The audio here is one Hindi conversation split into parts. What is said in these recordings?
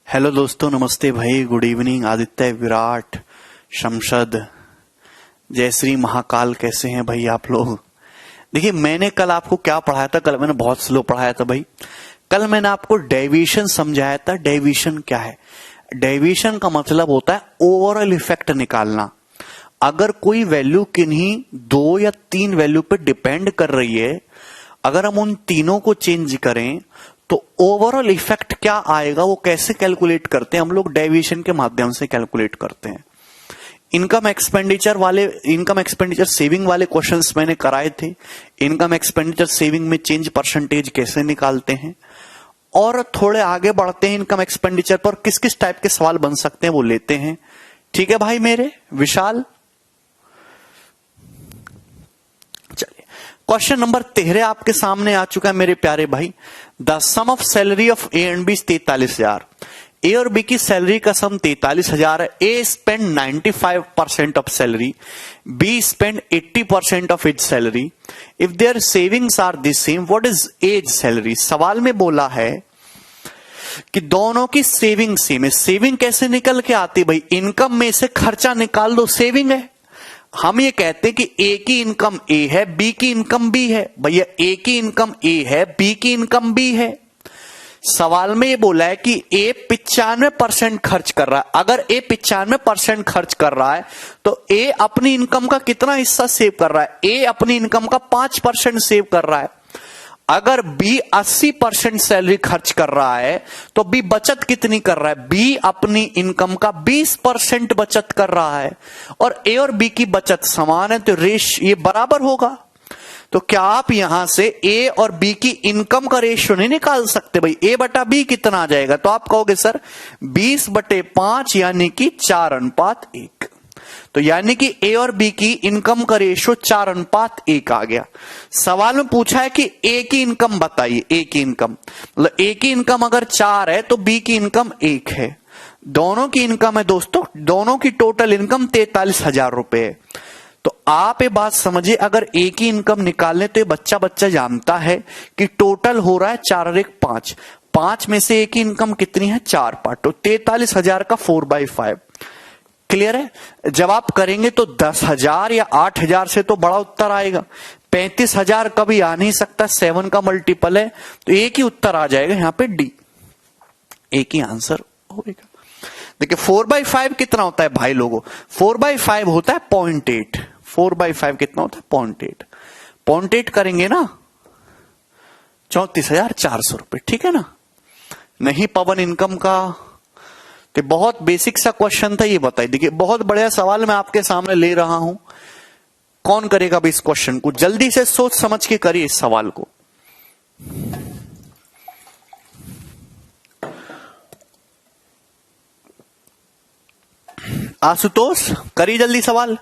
हेलो दोस्तों, नमस्ते भाई, गुड इवनिंग। आदित्य, विराट, शमशद, जयश्री, महाकाल, कैसे हैं भाई आप लोग? देखिए, मैंने कल आपको क्या पढ़ाया था? कल मैंने बहुत स्लो पढ़ाया था भाई। कल मैंने आपको डेविएशन समझाया था। डेविएशन क्या है? डेविएशन का मतलब होता है ओवरऑल इफेक्ट निकालना। अगर कोई वैल्यू किन्हीं 2 या 3 वैल्यू पे डिपेंड कर रही है, अगर हम उन तीनों को चेंज करें तो ओवरऑल इफेक्ट क्या आएगा, वो कैसे कैलकुलेट करते हैं? हम लोग डेविएशन के माध्यम से कैलकुलेट करते हैं। इनकम एक्सपेंडिचर सेविंग वाले क्वेश्चंस मैंने कराए थे। इनकम एक्सपेंडिचर सेविंग में चेंज परसेंटेज कैसे निकालते हैं, और थोड़े आगे बढ़ते हैं इनकम एक्सपेंडिचर पर किस किस टाइप के सवाल बन सकते हैं वो लेते हैं। ठीक है भाई मेरे विशाल? चलिए, क्वेश्चन नंबर 13 आपके सामने आ चुका है मेरे प्यारे भाई। The sum of salary of A and B 43,000। A और बी की सैलरी का सम 43,000 है। A spend 95% of salary, B spend 80% of its salary. If their savings are the same, what is A's salary? सवाल में बोला है कि दोनों की सेविंग सेम है। सेविंग कैसे निकल के आती भाई? इनकम में से खर्चा निकाल दो, सेविंग है। हम ये कहते हैं कि ए की इनकम ए है, बी की इनकम बी है। भैया, ए की इनकम ए है, बी की इनकम बी है। सवाल में ये बोला है कि ए 95% खर्च कर रहा है। अगर ए 95% खर्च कर रहा है तो ए अपनी इनकम का कितना हिस्सा सेव कर रहा है? ए अपनी इनकम का 5% सेव कर रहा है। अगर बी 80% सैलरी खर्च कर रहा है तो बी बचत कितनी कर रहा है? बी अपनी इनकम का 20% बचत कर रहा है। और ए और बी की बचत समान है तो ये बराबर होगा। तो क्या आप यहां से ए और बी की इनकम का रेशियो नहीं निकाल सकते भाई? ए बटा बी कितना आ जाएगा? तो आप कहोगे सर 20/5 यानी कि 4:1। तो यानी कि ए और बी की इनकम का रेशियो 4:1 आ गया। सवाल में पूछा है कि ए की इनकम बताइए। ए की इनकम मतलब ए की इनकम अगर 4 है तो बी की इनकम 1 है। दोनों की इनकम है दोस्तों, दोनों की टोटल इनकम 43,000 रुपए है। तो आप ये बात समझिए, अगर ए की इनकम निकालने तो ये बच्चा जानता है कि टोटल हो रहा है 4 और 1 5। 5 में से ए की इनकम कितनी है? 4 पार्ट। तो 43,000 का 4/5। क्लियर है? जब आप करेंगे तो 10,000 या 8,000 से तो बड़ा उत्तर आएगा। 35,000 कभी आ नहीं सकता, 7 का मल्टीपल है, तो एक ही उत्तर आ जाएगा यहां पे डी। एक ही आंसर होगा। देखिए 4/5 कितना होता है भाई लोगों? 4/5 होता है 0.8। 4/5 कितना होता है? 0.8। 0.8 करेंगे ना 34,400 रुपए। ठीक है ना? नहीं पवन इनकम का तो बहुत बेसिक सा क्वेश्चन था, ये बताइए। देखिए बहुत बढ़िया सवाल मैं आपके सामने ले रहा हूं। कौन करेगा भी इस क्वेश्चन को? जल्दी से सोच समझ के करिए इस सवाल को। आशुतोष करिए जल्दी सवाल।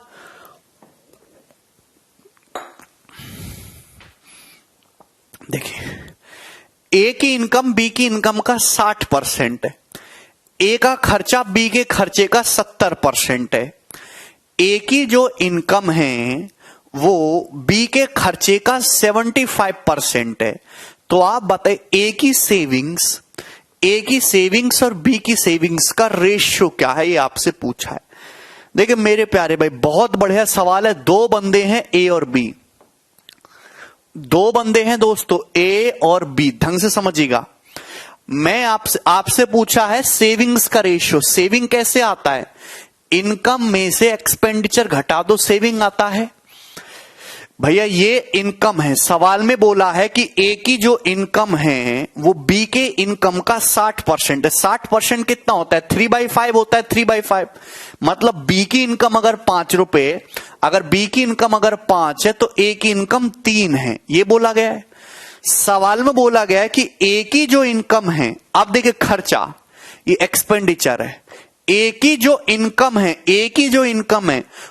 देखिए, ए की इनकम बी की इनकम का 60% है। ए का खर्चा बी के खर्चे का 70% है। ए की जो इनकम है वो बी के खर्चे का 75% है। तो आप बताइए ए की सेविंग्स और बी की सेविंग्स का रेशियो क्या है? ये आपसे पूछा है। देखिए मेरे प्यारे भाई, बहुत बढ़िया सवाल है। 2 बंदे हैं ए और बी। 2 बंदे हैं दोस्तों, ए और बी। ढंग से समझिएगा। मैं आपसे पूछा है सेविंग्स का रेशियो। सेविंग कैसे आता है? इनकम में से एक्सपेंडिचर घटा दो, सेविंग आता है। भैया ये इनकम है। सवाल में बोला है कि ए की जो इनकम है वो बी के इनकम का 60% है। 60% कितना होता है? 3/5 होता है। 3/5 मतलब बी की इनकम अगर 5 रुपए, अगर बी की इनकम अगर 5 है तो ए की इनकम 3 है। ये बोला गया है। सवाल में बोला गया है कि ए की जो इनकम है, आप देखिए खर्चा, ये एक्सपेंडिचर है। ए की जो इनकम है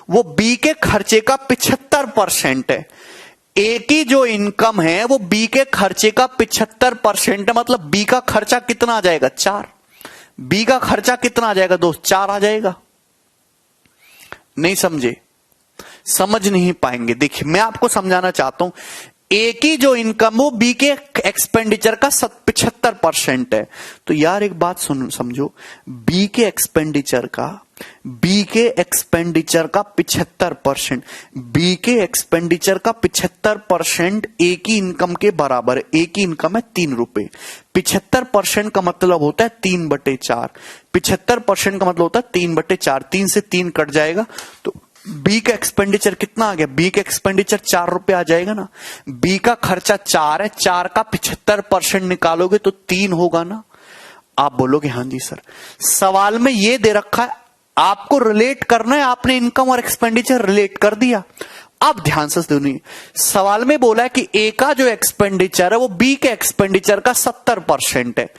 वो बी के खर्चे का 75% है। ए की जो इनकम है वो बी के खर्चे का 75% है। मतलब बी का खर्चा कितना आ जाएगा? 4। बी का खर्चा कितना आ जाएगा दोस्त? 4 आ जाएगा। नहीं समझे? समझ नहीं पाएंगे। देखिए मैं आपको समझाना चाहता हूं। ए की जो इनकम वो बी के एक्सपेंडिचर का 75% है। तो यार एक बात समझो, बी के एक्सपेंडिचर का 75%, बी के एक्सपेंडिचर का 75% ए की इनकम के बराबर है। ए की इनकम है 3 रुपए, 75% का मतलब होता है 3/4, 75% का मतलब होता है 3/4, 3 से 3 कट जाएगा तो बी का एक्सपेंडिचर कितना आ गया, बी का एक्सपेंडिचर 4 रुपए आ जाएगा ना। बी का खर्चा 4 है, 4 का 75% निकालोगे तो 3 होगा ना। आप बोलोगे हाँ जी सर, सवाल में ये दे रखा है, आपको रिलेट करना है, आपने इनकम और एक्सपेंडिचर रिलेट कर दिया। अब ध्यान से सुनिए, सवाल में बोला है कि ए का जो एक्सपेंडिचर है वो बी के एक्सपेंडिचर का 70% है।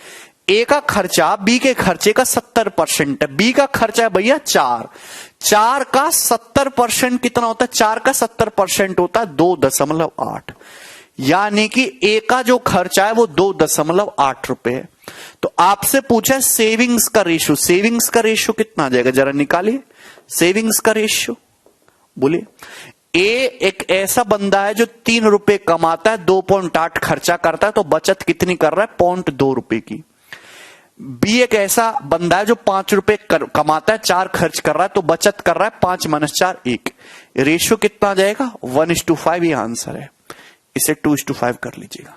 ए का खर्चा बी के खर्चे का 70% है। बी का खर्चा है भैया 4 का 70% कितना होता है, 4 का 70% होता है 2.8, यानी कि ए का जो खर्चा है वो 2.8 रुपए है। तो आपसे पूछा है सेविंग्स का रेशियो, सेविंग्स का रेशियो कितना आ जाएगा, जरा निकालिए सेविंग्स का रेशियो। बोलिए, ए एक ऐसा बंदा है जो 3 रुपए कमाता है, 2.8 खर्चा करता है, तो बचत कितनी कर रहा है, 0.2 रुपए की। बी एक ऐसा बंदा है जो 5 रुपए कमाता है, 4 खर्च कर रहा है, तो बचत कर रहा है 5 - 4 1। रेशियो कितना आ जाएगा, 1:5, ये आंसर है। इसे 2:5 कर लीजिएगा,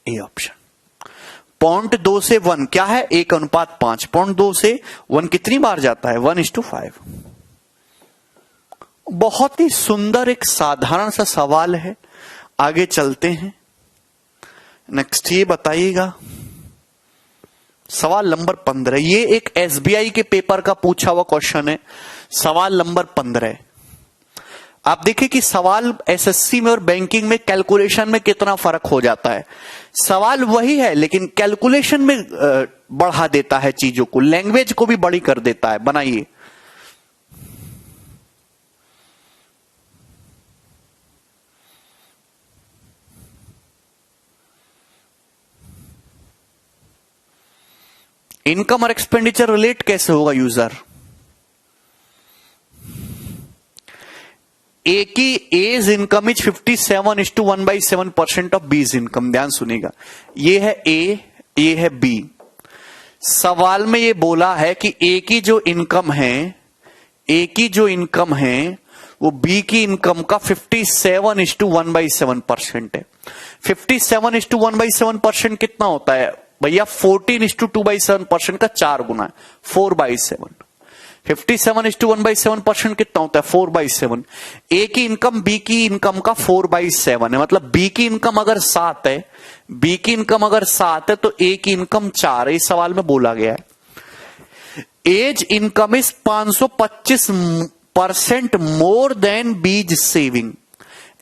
ए ऑप्शन। 0.2 से 1 क्या है, 1:5। 0.2 से 1 कितनी बार जाता है, 1:5। बहुत ही सुंदर एक साधारण सा सवाल है। आगे चलते हैं, नेक्स्ट ये बताइएगा सवाल नंबर 15। ये एक एसबीआई के पेपर का पूछा हुआ क्वेश्चन है। सवाल नंबर 15, आप देखिए कि सवाल एसएससी में और बैंकिंग में कैलकुलेशन में कितना फर्क हो जाता है। सवाल वही है लेकिन कैलकुलेशन में बढ़ा देता है चीजों को, लैंग्वेज को भी बड़ी कर देता है। बनाइए, इनकम और एक्सपेंडिचर रिलेट कैसे होगा यूजर। ए की age income is 57:1/7% of B's income. ध्यान सुनेगा, ये है ए, ये है बी। सवाल में ये बोला है कि ए की जो इनकम है, ए की जो इनकम है वो बी की इनकम का 57:1/7% है। 57:1/7% कितना होता है भैया, 14:2/7% का 4 गुना है, 4/7। 57:1/7% कितना होता है, 4/7। ए की इनकम बी की इनकम का 4/7 है, मतलब बी की इनकम अगर 7 है, बी की इनकम अगर 7 है तो ए की इनकम 4 है। इस सवाल में बोला गया है age income is 525% more than B's saving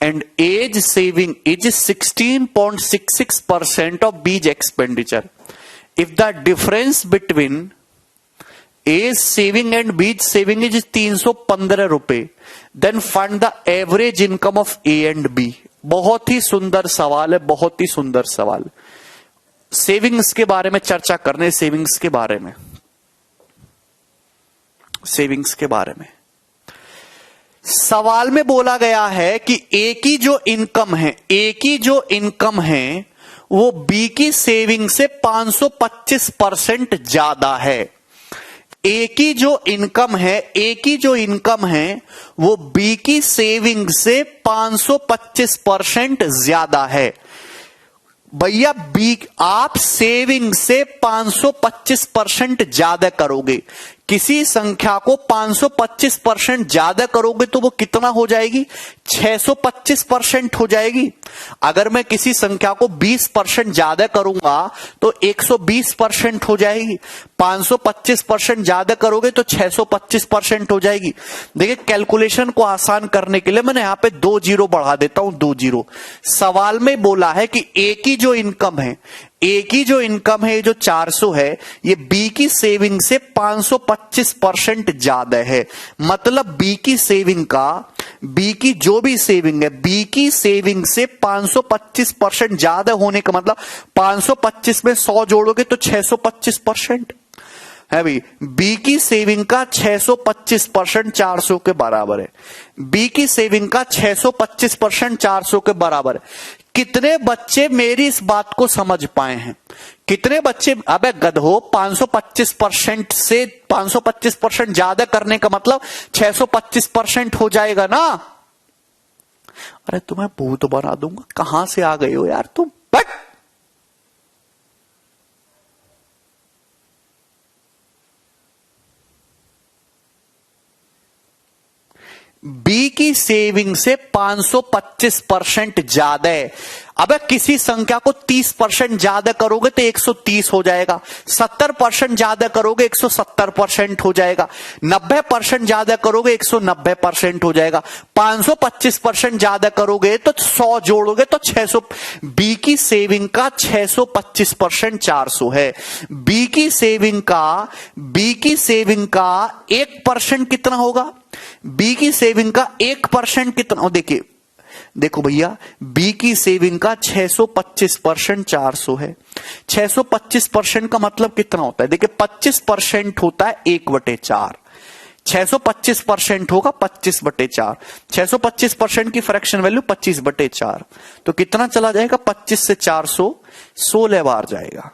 and age saving is 16.66% of beach expenditure. If the difference between age saving and beach saving is 315 रुपए, then find the average income of A and B. बहुत ही सुंदर सवाल है, बहुत ही सुंदर सवाल। सेविंग्स के बारे में चर्चा करने, सेविंग्स के बारे में, सेविंग्स के बारे में सवाल में बोला गया है कि ए की जो इनकम है, ए की जो इनकम है वो बी की सेविंग से 525% ज्यादा है। ए की जो इनकम है, ए की जो इनकम है वो बी की सेविंग से 525% ज्यादा है। भैया बी, आप सेविंग से 525% ज्यादा करोगे, किसी संख्या को 525% ज्यादा करोगे तो वो कितना हो जाएगी, 625% हो जाएगी। अगर मैं किसी संख्या को 20% ज्यादा करूंगा तो 120% हो जाएगी। 525% ज्यादा करोगे तो 625% हो जाएगी। देखिए कैलकुलेशन को आसान करने के लिए मैंने यहां पे 2 जीरो बढ़ा देता हूं, 2 जीरो। सवाल में बोला है कि ए की जो इनकम है, ए की जो इनकम है जो 400 है, ये बी की सेविंग से 525% ज्यादा है। मतलब बी की सेविंग का, बी की जो भी सेविंग है, बी की सेविंग से 525% ज्यादा होने का मतलब 525 में 100 जोड़ोगे तो 625%। है भाई, बी की सेविंग का 625% 400 के बराबर है। बी की सेविंग का 625% 400 के बराबर है। कितने बच्चे मेरी इस बात को समझ पाए हैं? कितने बच्चे? अबे गधो, 525% से 525% ज्यादा करने का मतलब 625% हो जाएगा ना। अरे तुम्हें भूत बना दूंगा, कहां से आ गए हो यार तुम? बट बी की सेविंग से 525% ज्यादा है। अबे किसी संख्या को 30% ज्यादा करोगे तो 130 हो जाएगा, 70% ज्यादा करोगे 170% हो जाएगा, 90% ज्यादा करोगे 190% हो जाएगा, 525% ज्यादा करोगे तो 100 जोड़ोगे तो 600। बी की सेविंग का 625% 400 है। बी की सेविंग का 1% कितना होगा? बी की सेविंग का 1% कितना? देखो भैया, बी की सेविंग का 625% 400 है। 625% का मतलब कितना होता है? देखिए 25% होता है 1/4। 625% होगा 25/4। 625% की फ्रैक्शन वैल्यू 25/4। तो कितना चला जाएगा? 25 से 400 16 बार जाएगा।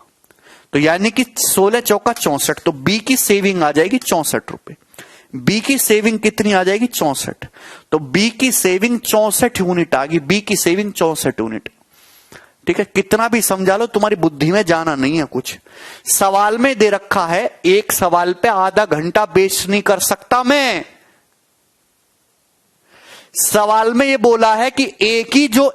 तो यानी कि 16 चौका 64। तो बी की सेविंग आ जाएगी 64 रुपए। बी की सेविंग कितनी आ जाएगी? 64। तो बी की सेविंग 64 यूनिट आ गई। बी की सेविंग 64 यूनिट। ठीक है, कितना भी समझा लो, तुम्हारी बुद्धि में जाना नहीं है कुछ। सवाल में दे रखा है, एक सवाल पे आधा घंटा वेस्ट नहीं कर सकता मैं। सवाल में ये बोला है कि ए की जो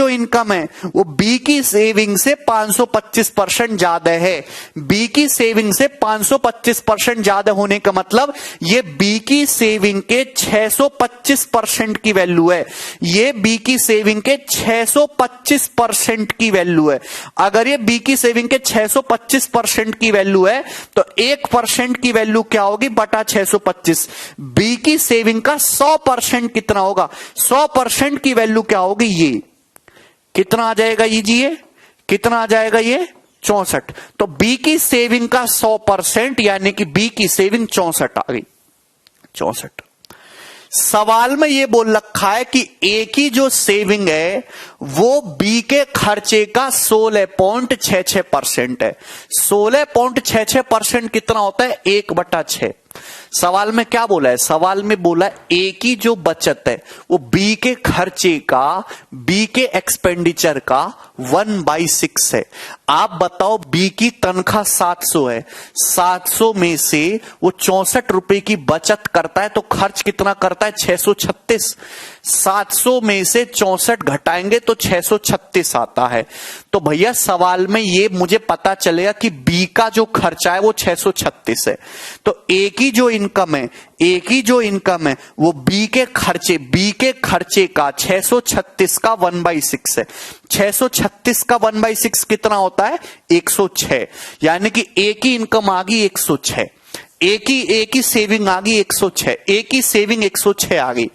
इनकम है वो बी की सेविंग से 525% ज्यादा है। बी की सेविंग से 525% ज्यादा होने का मतलब ये बी की सेविंग के 625% की वैल्यू है। ये बी की सेविंग के 625% की वैल्यू है। अगर ये बी की सेविंग के 625% की वैल्यू है तो 1% की वैल्यू क्या होगी? बटा 625। बी की सेविंग का 100% कितना होगा? 100% की वैल्यू क्या होगी? ये कितना आ जाएगा? ये कितना आ जाएगा? ये 64। तो बी की सेविंग का 100% यानी कि बी की सेविंग 64 आ गई। 64। सवाल में ये बोल रखा है कि ए की जो सेविंग है वो बी के खर्चे का 16.66% है। 16.66% कितना होता है? 1/6। सवाल में क्या बोला है? सवाल में बोला है ए की जो बचत है वो बी के खर्चे का, बी के एक्सपेंडिचर का 1/6 है। आप बताओ, बी की तनख्वाह 700 है, 700 में से वो 64 रुपए की बचत करता है तो खर्च कितना करता है? 636। 700 में से 64 घटाएंगे तो 636 आता है। तो भैया सवाल में ये मुझे पता चलेगा कि बी का जो खर्चा है वो 636 है। तो ए की जो इनकम है वो बी के खर्चे का 636 का 1/6 है। 636 का 1/6 कितना होता है? 106। यानी कि ए की इनकम आ गई 106, ए की सेविंग आ गई 106, ए की सेविंग 106 आ गई।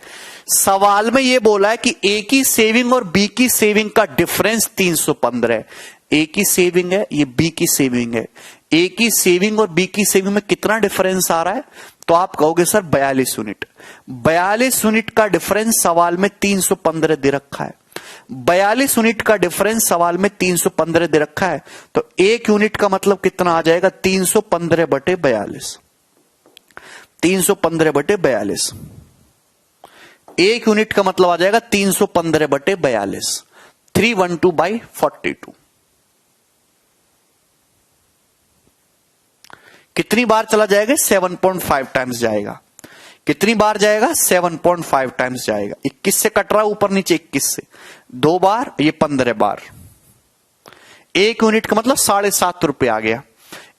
सवाल में यह बोला है कि ए की सेविंग और बी की सेविंग का डिफरेंस 315 है। ए की सेविंग है, ये बी की सेविंग है। ए की सेविंग और बी की सेविंग में कितना डिफरेंस आ रहा है? तो आप कहोगे सर 42 यूनिट। 42 यूनिट का डिफरेंस सवाल में 315 दे रखा है। 42 यूनिट का डिफरेंस सवाल में 315 दे रखा है। तो 1 यूनिट का मतलब कितना आ जाएगा? 315/42। 315/42। 1 यूनिट का मतलब आ जाएगा 315/42। 312/42। कितनी बार चला जाएगा? 7.5 टाइम्स जाएगा। कितनी बार जाएगा? 7.5 टाइम्स जाएगा। 21 से कट रहा है ऊपर नीचे, 21 से 2 बार, ये 15 बार। 1 यूनिट का मतलब 7.5 रुपए आ गया।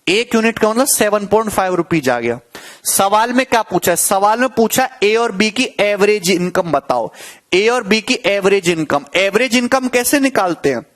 1 यूनिट का मतलब 7.5 रुपीज आ गया। सवाल में क्या पूछा है? सवाल में पूछा ए और बी की एवरेज इनकम बताओ। ए और बी की एवरेज इनकम। एवरेज इनकम कैसे निकालते हैं?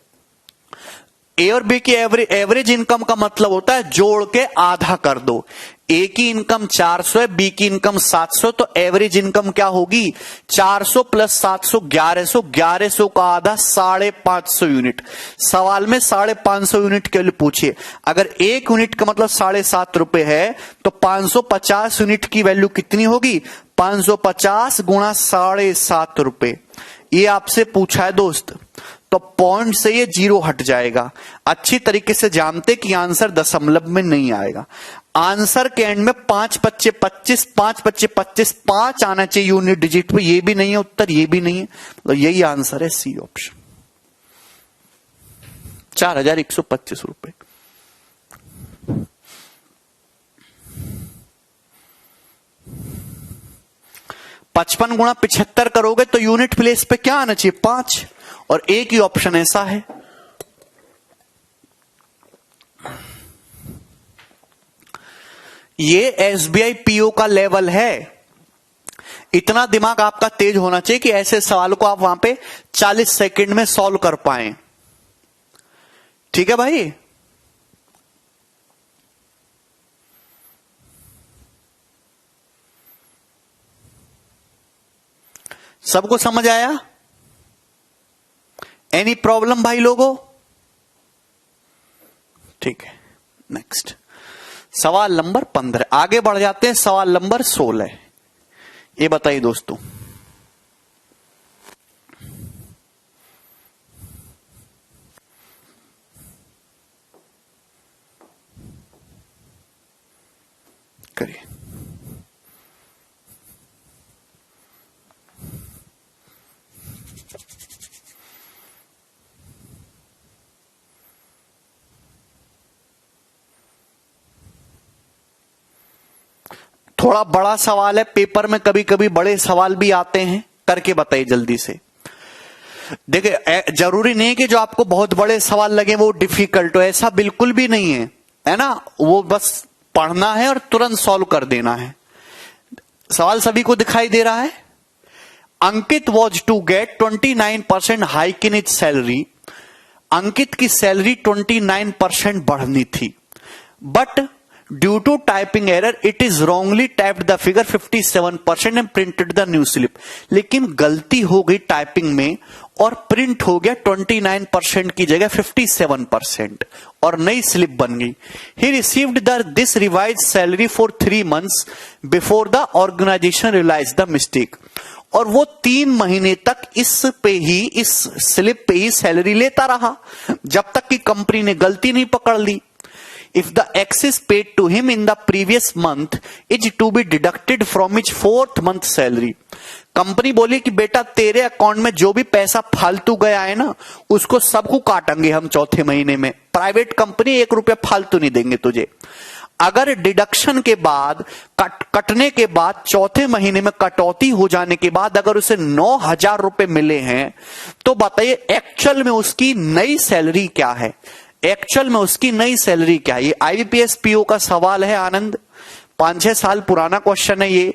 ए और बी की एवरेज इनकम का मतलब होता है जोड़ के आधा कर दो। ए की इनकम 400 है, बी की इनकम 700, तो एवरेज इनकम क्या होगी? 400 प्लस 700 1100, 1100 का आधा 550 यूनिट। सवाल में 550 यूनिट के लिए पूछिए। अगर एक यूनिट का मतलब 7.5 रुपए है तो 550 यूनिट की वैल्यू कितनी होगी? 550 गुणा 7.5 रुपए। ये आपसे पूछा है दोस्त, तो पॉइंट से ये 0 हट जाएगा। अच्छी तरीके से जानते कि आंसर दशमलव में नहीं आएगा। आंसर के एंड में 5 बच्चे 25, 5 बच्चे 25, 5 आना चाहिए यूनिट डिजिट पे। ये भी नहीं है उत्तर, ये भी नहीं है, तो यही आंसर है सी ऑप्शन, 4125 रुपए। पचपन गुणा 75 करोगे तो यूनिट प्लेस पे क्या आना चाहिए? 5, और एक ही ऑप्शन ऐसा है। ये एसबीआई पीओ का लेवल है। इतना दिमाग आपका तेज होना चाहिए कि ऐसे सवाल को आप वहां पे 40 सेकंड में सॉल्व कर पाए। ठीक है भाई? सबको समझ आया? एनी प्रॉब्लम भाई लोगों? ठीक है, नेक्स्ट सवाल नंबर 15। आगे बढ़ जाते हैं सवाल नंबर 16। ये बताइए दोस्तों, करिए। थोड़ा बड़ा सवाल है, पेपर में कभी कभी बड़े सवाल भी आते हैं, करके बताइए जल्दी से। देखिए, जरूरी नहीं कि जो आपको बहुत बड़े सवाल लगे वो डिफिकल्ट हो, ऐसा बिल्कुल भी नहीं है, है ना? वो बस पढ़ना है और तुरंत सॉल्व कर देना है। सवाल सभी को दिखाई दे रहा है? Ankit was to get 29% hike in its salary. Ankit की सैलरी 29% बढ़नी थी, but due to typing error it is wrongly typed the figure 57% and printed the new slip. लेकिन गलती हो गई टाइपिंग में और प्रिंट हो गया 29% की जगह 57% और नई स्लिप बन गई। He received this revise salary for 3 months before the organisation realise the mistake. और वो 3 महीने तक इस स्लिप पे ही सैलरी लेता रहा जब तक कि कंपनी ने गलती नहीं पकड़ ली। If the excess paid to him in the previous month is to be deducted from his 4th month salary, company बोली कि बेटा तेरे अकाउंट में जो भी पैसा फालतू गया है ना, उसको सबको काटेंगे हम चौथे महीने में। प्राइवेट कंपनी 1 रुपया फालतू नहीं देंगे तुझे। अगर डिडक्शन के बाद कटने के बाद चौथे महीने में कटौती हो जाने के बाद अगर उसे 9,000 रुपए मिले हैं, तो बताइए एक्चुअल में उसकी नई सैलरी क्या है? एक्चुअल में उसकी नई सैलरी क्या है? ये आईबीपीएस पीओ का सवाल है आनंद, 5-6 साल पुराना क्वेश्चन है ये।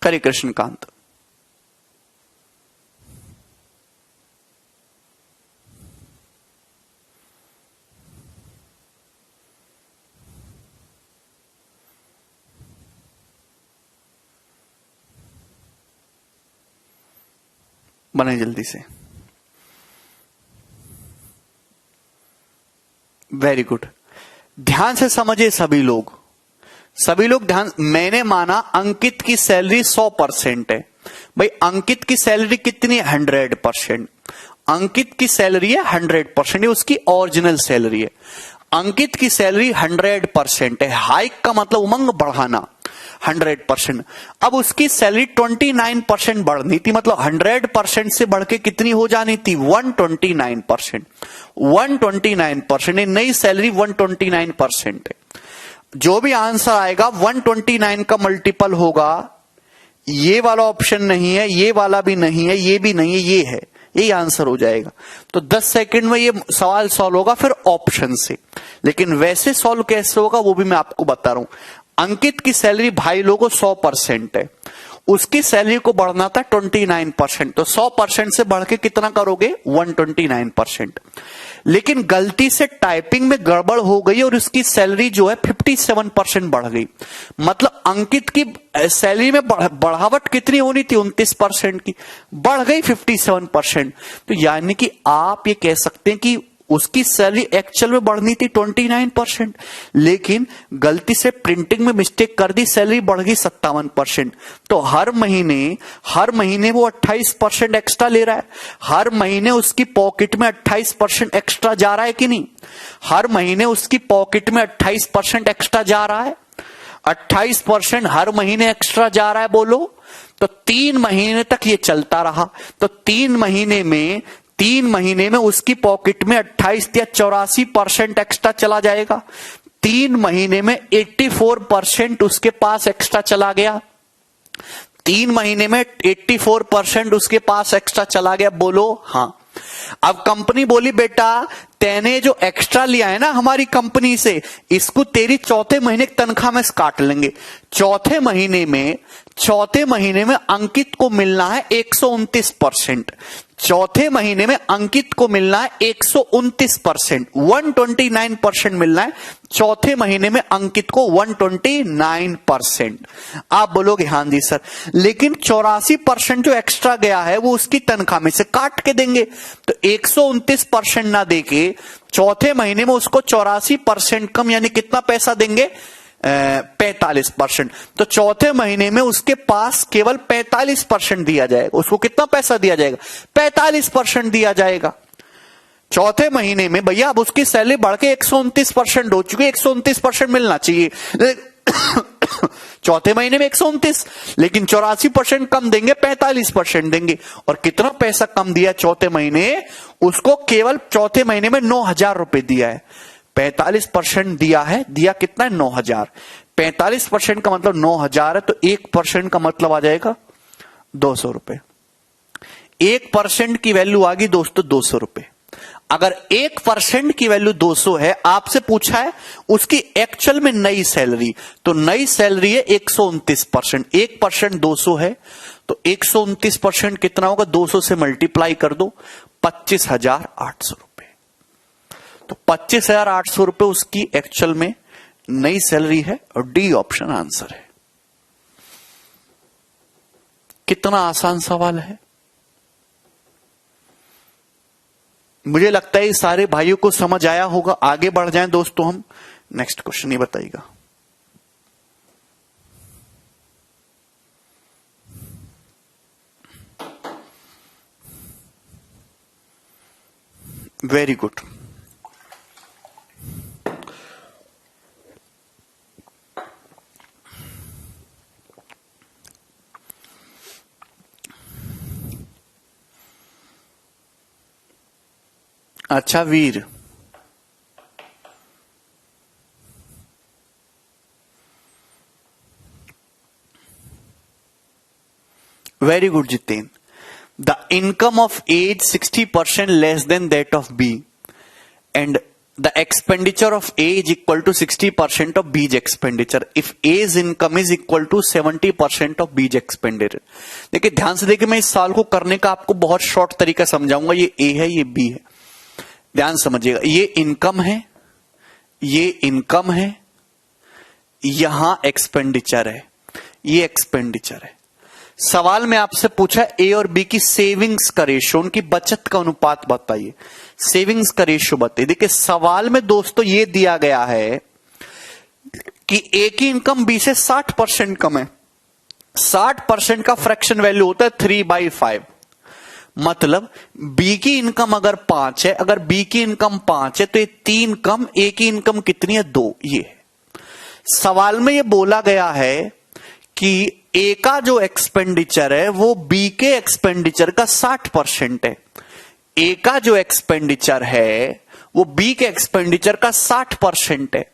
करे कृष्णकांत। बने जल्दी से। वेरी गुड, ध्यान से समझिए सभी लोग, ध्यान। मैंने माना अंकित की सैलरी 100% है। भाई अंकित की सैलरी कितनी है? 100%। अंकित की सैलरी है 100%, ये उसकी ओरिजिनल सैलरी है। अंकित की सैलरी 100% है। हाइक का मतलब उमंग बढ़ाना, 100%। अब उसकी सैलरी 29% बढ़नी थी, मतलब 100% से बढ़ के कितनी हो जानी थी? 129%। 129%, नई सैलरी 129% है। जो भी आंसर आएगा 129 का मल्टीपल होगा। ये वाला ऑप्शन नहीं है, ये वाला भी नहीं है, ये भी नहीं है, ये है, यही आंसर हो जाएगा। तो 10 सेकंड में ये सवाल सॉल्व होगा, फिर ऑप्शन से। लेकिन वैसे सॉल्व कैसे होगा वो भी मैं आपको बता रहा हूं। अंकित की सैलरी भाई लोगों 100% है। उसकी सैलरी को बढ़ना था 29%, तो 100% से बढ़ के कितना करोगे 129%। लेकिन गलती से टाइपिंग में गड़बड़ हो गई और उसकी सैलरी जो है 57% बढ़ गई। मतलब अंकित की सैलरी में बढ़ावट कितनी होनी थी 29% की, बढ़ गई 57%। तो यानी कि आप ये कह सकते हैं कि उसकी सैलरी एक्चुअल में बढ़नी थी 29%, लेकिन गलती से प्रिंटिंग में मिस्टेक कर दी, सैलरी बढ़ गई 57%। तो हर महीने वो 28% एक्स्ट्रा ले रहा है। हर महीने उसकी पॉकेट में 28% एक्स्ट्रा जा रहा है कि नहीं? हर महीने उसकी पॉकेट में 28% एक्स्ट्रा जा रहा है। 28% हर महीने एक्स्ट्रा जा रहा है, बोलो। तो 3 महीने तक ये चलता रहा। तो 3 महीने में उसकी पॉकेट में 28 या 84% एक्स्ट्रा चला जाएगा। 3 महीने में 84% उसके पास एक्स्ट्रा चला गया। 3 महीने में 84% उसके पास एक्स्ट्रा चला गया, बोलो हाँ। अब कंपनी बोली बेटा तैने जो एक्स्ट्रा लिया है ना हमारी कंपनी से, इसको तेरी चौथे महीने की तनख्वाह में काट लेंगे। चौथे महीने में अंकित को मिलना है 129%। चौथे महीने में अंकित को मिलना है 129%, 129% मिलना है चौथे महीने में अंकित को 129%। आप बोलोगे हाँ जी सर, लेकिन 84% जो एक्स्ट्रा गया है वो उसकी तनख्वाह में से काट के देंगे। तो 129% ना देके चौथे महीने में उसको 84% कम, यानी कितना पैसा देंगे 45%। तो चौथे महीने में उसके पास केवल 45% दिया जाएगा। उसको कितना पैसा दिया जाएगा 45% दिया जाएगा चौथे महीने में। भैया अब उसकी सैलरी बढ़ के 129% हो चुकी है, 129% मिलना चाहिए। चौथे महीने में 129, लेकिन 84% कम देंगे, 45% देंगे। और कितना पैसा कम दिया चौथे महीने? उसको केवल चौथे महीने में 9,000 रुपए दिया है। 45% दिया है, दिया कितना है 9,000। 45% का मतलब 9,000 है, तो 1% का मतलब आ जाएगा 200 रुपए। 1% की वैल्यू आ गई दोस्तों 200 रुपए। अगर 1% की वैल्यू 200 है, आपसे पूछा है उसकी एक्चुअल में नई सैलरी, तो नई सैलरी है 129%। 1% 200 है, तो 129% कितना होगा? 200 से मल्टीप्लाई कर दो, 25,800 रुपए। तो 25,800 रुपए उसकी एक्चुअल में नई सैलरी है, और डी ऑप्शन आंसर है। कितना आसान सवाल है। मुझे लगता है सारे भाइयों को समझ आया होगा। आगे बढ़ जाएं दोस्तों हम। नेक्स्ट क्वेश्चन ये बताइएगा। Very good. अच्छा Veer, very good Jiten. The income of A's 60% less than that of B and the expenditure of A is equal to 60% of B's expenditure if A's income is equal to 70% of B's expenditure. देखिए ध्यान से देखिए, मैं इस साल को करने का आपको बहुत शॉर्ट तरीका समझाऊंगा। ये ए है, ये बी है, ध्यान समझिएगा। ये इनकम है, ये इनकम है, यहां एक्सपेंडिचर है, ये एक्सपेंडिचर है। सवाल में आपसे पूछा ए और बी की सेविंग्स का रेशियो, उनकी बचत का अनुपात बताइए। सेविंग्स का रेशियो बताइए। देखिए सवाल में दोस्तों ये दिया गया है कि ए की इनकम बी से 60% कम है। 60% का फ्रैक्शन वैल्यू होता है 3/5। मतलब बी की इनकम अगर 5 है, अगर बी की इनकम 5 है तो ये 3 कम, ए की इनकम कितनी है 2। ये सवाल में ये बोला गया है कि ए का जो एक्सपेंडिचर है वो बी के एक्सपेंडिचर का 60% है। ए का जो एक्सपेंडिचर है वो बी के एक्सपेंडिचर का 60% है।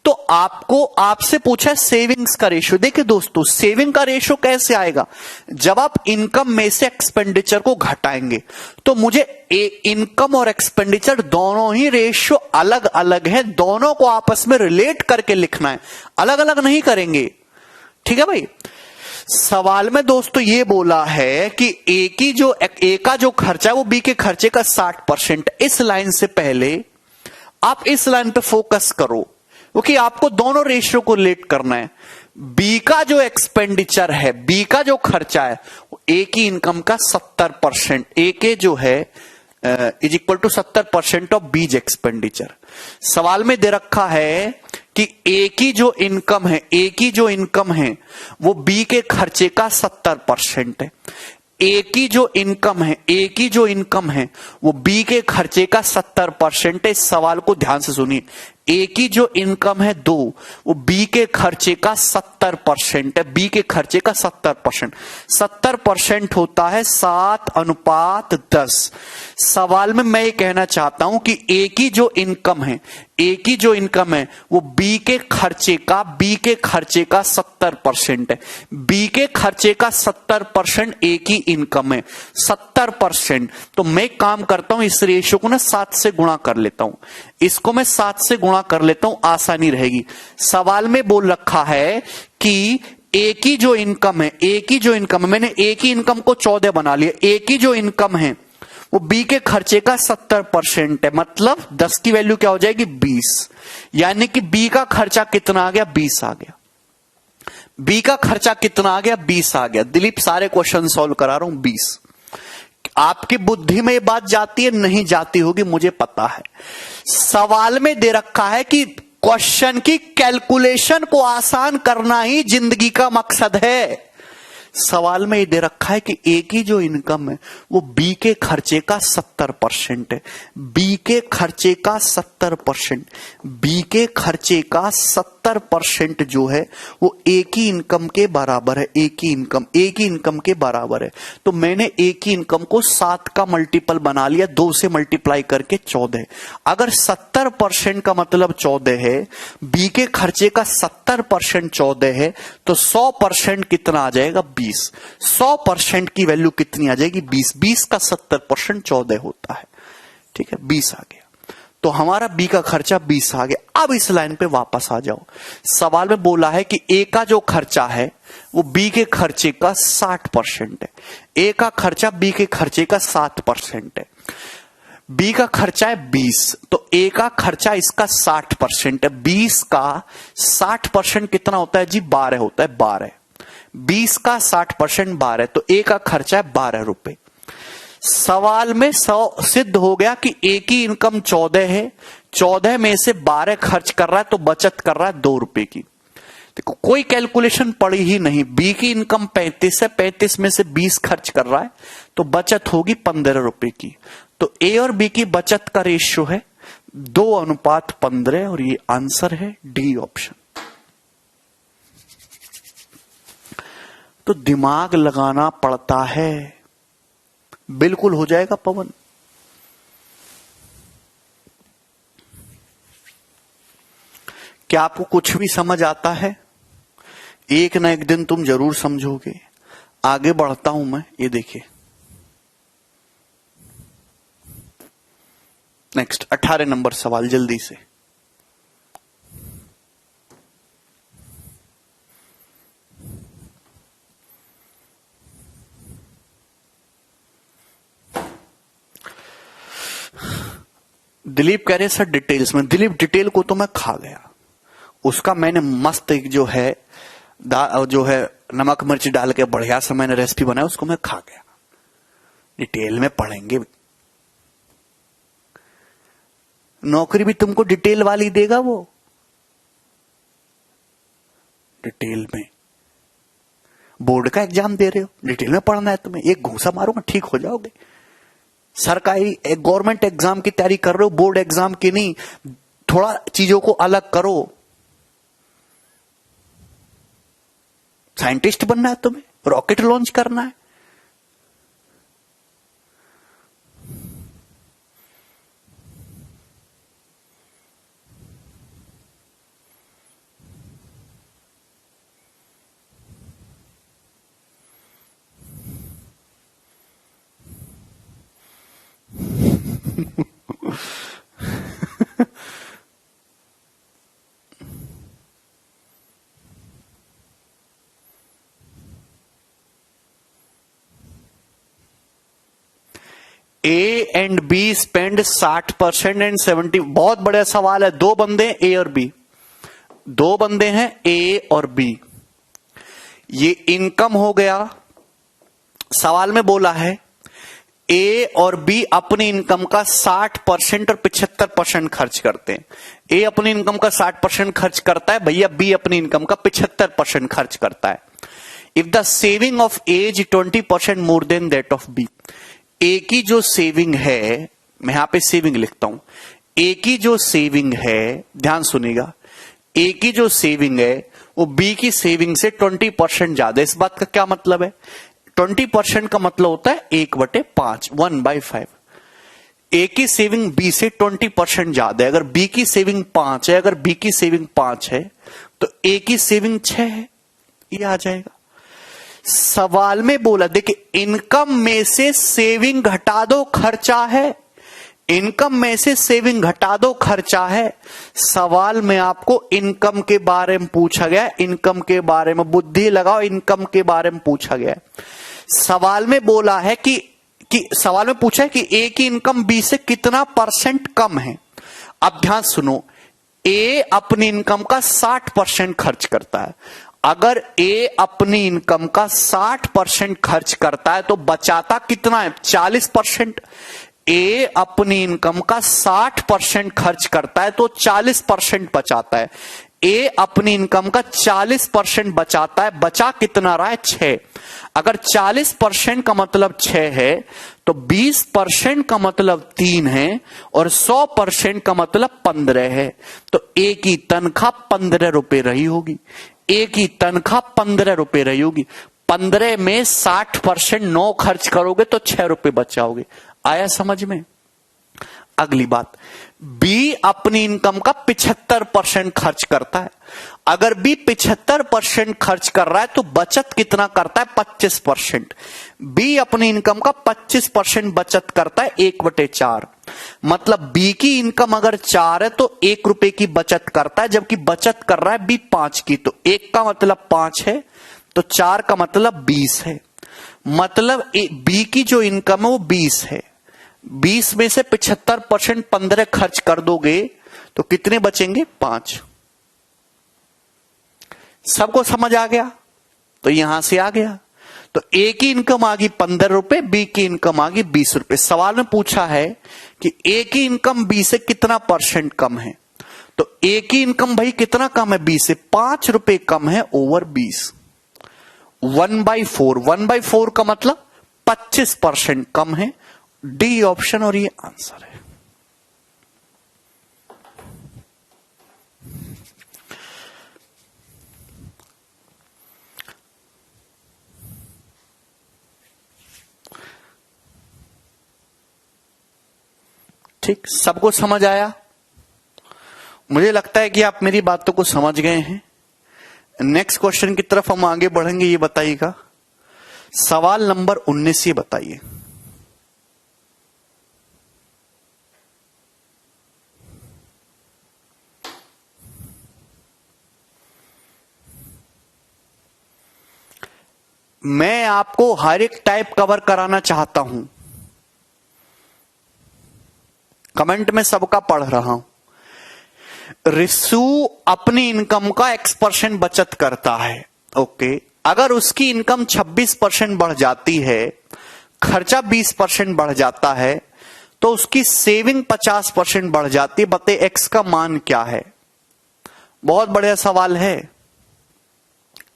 तो आपसे पूछा है सेविंग्स का रेशियो। देखिए दोस्तों, सेविंग का रेशियो कैसे आएगा? जब आप इनकम में से एक्सपेंडिचर को घटाएंगे। तो मुझे इनकम और एक्सपेंडिचर दोनों ही रेशियो अलग अलग है, दोनों को आपस में रिलेट करके लिखना है, अलग अलग नहीं करेंगे। ठीक है भाई। सवाल में दोस्तों ये बोला है कि ए का जो खर्चा है वो बी के खर्चे का 60%। इस लाइन से पहले आप इस लाइन पे फोकस करो, क्योंकि आपको दोनों रेशियो को रिलेट करना है। बी का जो एक्सपेंडिचर है, बी का जो खर्चा है, ए की इनकम का 70%, ए के जो है is equal to 70% of B's expenditure. सवाल में दे रखा है कि ए की जो इनकम है, ए की जो इनकम है वो बी के खर्चे का 70% है। ए की जो इनकम है, ए की जो इनकम है वो बी के खर्चे का 70% है। इस सवाल को ध्यान से सुनिए, ए की जो इनकम है 2, वो बी के खर्चे का 70% है। बी के खर्चे का 70%, 70% होता है 7:10। सवाल में मैं ये कहना चाहता हूं कि ए की जो इनकम है, ए की जो इनकम है वो बी के खर्चे का 70% है। बी के खर्चे का 70% ए की इनकम है, 70%। तो मैं काम करता हूं, इस रेशियो को ना 7 से गुणा कर लेता हूं, इसको मैं 7 से गुणा कर लेता हूं, आसानी रहेगी। सवाल में बोल रखा है कि ए की जो इनकम है, ए की जो इनकम है, मैंने ए की इनकम को 14 बना लिया। ए की जो इनकम है वो बी के खर्चे का 70% है, मतलब 10 की वैल्यू क्या हो जाएगी 20। यानी कि बी का खर्चा कितना आ गया 20 आ गया। बी का खर्चा कितना आ गया 20 आ गया। दिलीप सारे क्वेश्चन सॉल्व करा रहा हूं 20। आपकी बुद्धि में ये बात जाती है, नहीं जाती होगी मुझे पता है। सवाल में दे रखा है कि क्वेश्चन की कैलकुलेशन को आसान करना ही जिंदगी का मकसद है। सवाल में ये दे रखा है कि ए की जो इनकम है वो बी के खर्चे का 70% है। बी के खर्चे का 70%, बी के खर्चे का 70% जो है वो ए की इनकम के बराबर है। ए की इनकम के बराबर है। तो मैंने ए की इनकम को 7 का मल्टीपल बना लिया, 2 से मल्टीप्लाई करके 14। अगर 70% का मतलब 14 है, बी के खर्चे का 70% 14 है, तो 100% कितना आ जाएगा 20। 100% की वैल्यू कितनी आ जाएगी 20। 20 का 70% 14 होता है। ठीक है, 20 आ गया। तो हमारा बी का खर्चा 20 आ गया। अब इस लाइन पे वापस आ जाओ। सवाल में बोला है कि ए का जो खर्चा है वो बी के खर्चे का 60% है। ए का खर्चा बी के खर्चे का 7% है। बी का खर्चा है 20, तो ए का खर्चा इसका 60% है। 20 का 60% कितना होता है जी 12 होता है, 12। 20 का 60% 12, तो ए का खर्चा है 12 रुपए। सवाल में सिद्ध हो गया कि ए की इनकम 14 है, 14 में से 12 खर्च कर रहा है, तो बचत कर रहा है 2 रुपए की। देखो कोई कैलकुलेशन पड़ी ही नहीं। बी की इनकम 35 है, 35 में से 20 खर्च कर रहा है, तो बचत होगी 15 रुपए की। तो ए और बी की बचत का रेशियो है 2:15, और ये आंसर है डी ऑप्शन। तो दिमाग लगाना पड़ता है। बिल्कुल हो जाएगा पवन। क्या आपको कुछ भी समझ आता है? एक ना एक दिन तुम जरूर समझोगे। आगे बढ़ता हूं मैं, ये देखिए नेक्स्ट 18 नंबर सवाल जल्दी से। दिलीप कह रहे सर डिटेल्स में। दिलीप डिटेल को तो मैं खा गया, उसका मैंने मस्त एक जो है नमक मिर्च डाल के बढ़िया से मैंने रेसिपी बनाया, उसको मैं खा गया। डिटेल में पढ़ेंगे, नौकरी भी तुमको डिटेल वाली देगा वो। डिटेल में बोर्ड का एग्जाम दे रहे हो, डिटेल में पढ़ना है तुम्हें। एक घूसा मारूंगा ठीक हो जाओगे। सरकारी गवर्नमेंट एग्जाम की तैयारी कर रहे हो, बोर्ड एग्जाम की नहीं। थोड़ा चीजों को अलग करो। साइंटिस्ट बनना है तुम्हें, रॉकेट लॉन्च करना है। ए एंड बी स्पेंड 60% एंड 70। बहुत बड़ा सवाल है। दो बंदे ए और बी, दो बंदे हैं ए और बी, ये इनकम हो गया। सवाल में बोला है ए और बी अपनी इनकम का 60% और 75% खर्च करते हैं। ए अपनी इनकम का 60% खर्च करता है भैया, बी अपनी इनकम का 75% खर्च करता है। If the saving of A is 20% more than that of B, A की जो सेविंग है, मैं यहां पे सेविंग लिखता हूं, ए की जो सेविंग है, ध्यान सुनिएगा, ए की जो सेविंग है वो बी की सेविंग से 20% ज्यादा। इस बात का क्या मतलब है? 20% का मतलब होता है 1/5, 1/5। ए की सेविंग बी से 20% ज्यादा है। अगर बी की सेविंग 5 है, अगर बी की सेविंग 5 है तो ए की सेविंग 6 है, ये आ जाएगा। सवाल में बोला देखिए, इनकम में से सेविंग घटा दो, खर्चा है। इनकम में से सेविंग घटा दो, खर्चा है। सवाल में आपको इनकम के बारे में पूछा गया, इनकम के बारे में बुद्धि लगाओ, इनकम के बारे में पूछा गया। सवाल में बोला है कि सवाल में पूछा है कि ए की इनकम बी से कितना परसेंट कम है। अब ध्यान सुनो, ए अपनी इनकम का 60% खर्च करता है। अगर ए अपनी इनकम का 60% खर्च करता है तो बचाता कितना है? 40%। ए अपनी इनकम का 60% खर्च करता है तो 40% बचाता है। ए अपनी इनकम का 40% बचाता है, बचा कितना रहा है? 6। अगर 40% का मतलब 6 है तो 20% का मतलब 3 है और 100% का मतलब 15 है। तो ए की तनख्वाह 15 रुपए रही होगी। ए की तनख्वाह 15 रुपए रही होगी। 15 में 60% 9 खर्च करोगे तो 6 रुपए बचाओगे। आया समझ में? अगली बात, बी अपनी इनकम का 75% खर्च करता है। अगर बी 75% खर्च कर रहा है तो बचत कितना करता है? 25%। बी अपनी इनकम का 25% बचत करता है, 1/4। मतलब बी की इनकम अगर 4 है तो 1 रुपए की बचत करता है, जबकि बचत कर रहा है बी 5 की। तो 1 का मतलब 5 है तो 4 का मतलब 20 है। मतलब बी की जो इनकम है वो 20 है। 20 में से 75% 15 खर्च कर दोगे तो कितने बचेंगे? 5। सबको समझ आ गया? तो यहां से आ गया। तो ए की इनकम आ गई 15 रुपए, बी की इनकम आ गई 20 रुपए। सवाल में पूछा है कि ए की इनकम बी से कितना परसेंट कम है। तो ए की इनकम भाई कितना कम है? बी से 5 रुपए कम है ओवर 20। 1/4, 1/4 का मतलब 25% कम है। डी ऑप्शन, और ये आंसर है। ठीक, सबको समझ आया? मुझे लगता है कि आप मेरी बातों को समझ गए हैं। नेक्स्ट क्वेश्चन की तरफ हम आगे बढ़ेंगे। ये बताइएगा, सवाल नंबर 19 ये बताइए। मैं आपको हर एक टाइप कवर कराना चाहता हूं। कमेंट में सबका पढ़ रहा हूं। रिसू अपनी इनकम का X% बचत करता है। ओके, अगर उसकी इनकम 26% बढ़ जाती है, खर्चा 20% बढ़ जाता है, तो उसकी सेविंग 50% बढ़ जाती है। बताइए एक्स का मान क्या है? बहुत बढ़िया सवाल है,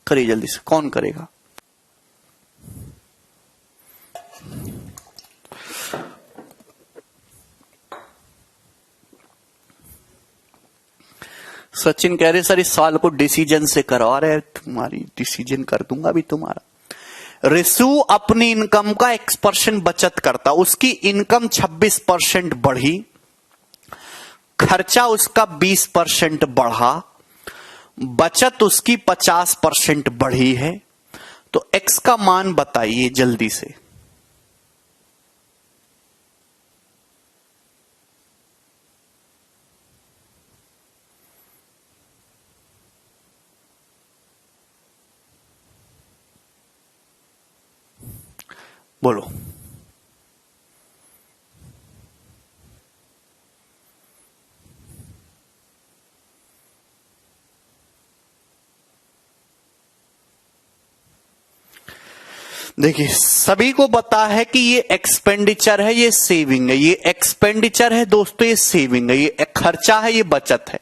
करिए जल्दी से। कौन करेगा? सचिन कह रहे सर इस सवाल को डिसीजन से करवा रहे। तुम्हारी डिसीजन कर दूंगा अभी तुम्हारा। रिसू अपनी इनकम का X% बचत करता, उसकी इनकम 26% बढ़ी, खर्चा उसका 20% बढ़ा, बचत उसकी 50% बढ़ी है। तो X का मान बताइए जल्दी से। बोलो। देखिए सभी को पता है कि ये एक्सपेंडिचर है, ये सेविंग है, ये एक्सपेंडिचर है दोस्तों, ये सेविंग है, ये खर्चा है, ये बचत है।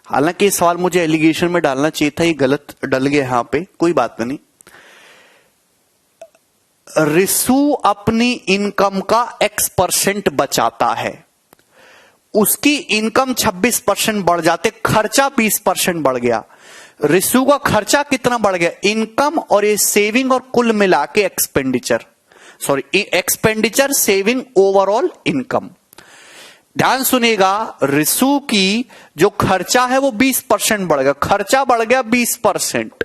हालांकि ये सवाल मुझे एलिगेशन में डालना चाहिए था, ये गलत डल गया यहां पे, कोई बात नहीं। रिसु अपनी इनकम का X% बचाता है, उसकी इनकम 26% बढ़ जाते, खर्चा 20% बढ़ गया। रिसु का खर्चा कितना बढ़ गया? इनकम और ये सेविंग और कुल मिला के expenditure, sorry expenditure saving overall income. ध्यान सुनिएगा, रिसु की जो खर्चा है वो 20% बढ़ गया, खर्चा बढ़ गया 20%।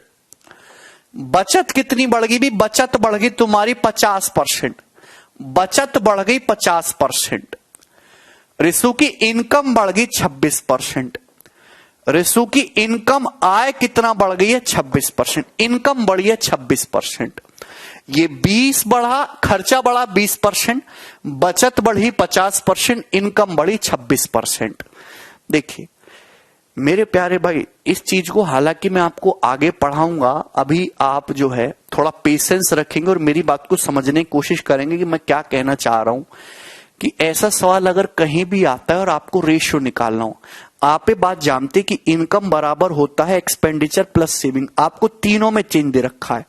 बचत कितनी बढ़ गई? भी बचत बढ़ गई तुम्हारी 50%, बचत बढ़ गई 50%। रिसु की इनकम बढ़ गई 26%। रिसु की इनकम आय कितना बढ़ गई है? 26%। इनकम बढ़ी है 26%। ये 20 बढ़ा, खर्चा बढ़ा 20%, बचत बढ़ी 50%, इनकम बढ़ी 26%। देखिए मेरे प्यारे भाई, इस चीज को हालांकि मैं आपको आगे पढ़ाऊंगा, अभी आप जो है थोड़ा पेशेंस रखेंगे और मेरी बात को समझने की कोशिश करेंगे कि मैं क्या कहना चाह रहा हूं। कि ऐसा सवाल अगर कहीं भी आता है और आपको रेशियो निकालना हो, आप ये बात जानते कि इनकम बराबर होता है एक्सपेंडिचर प्लस सेविंग। आपको तीनों में चेंज दे रखा है,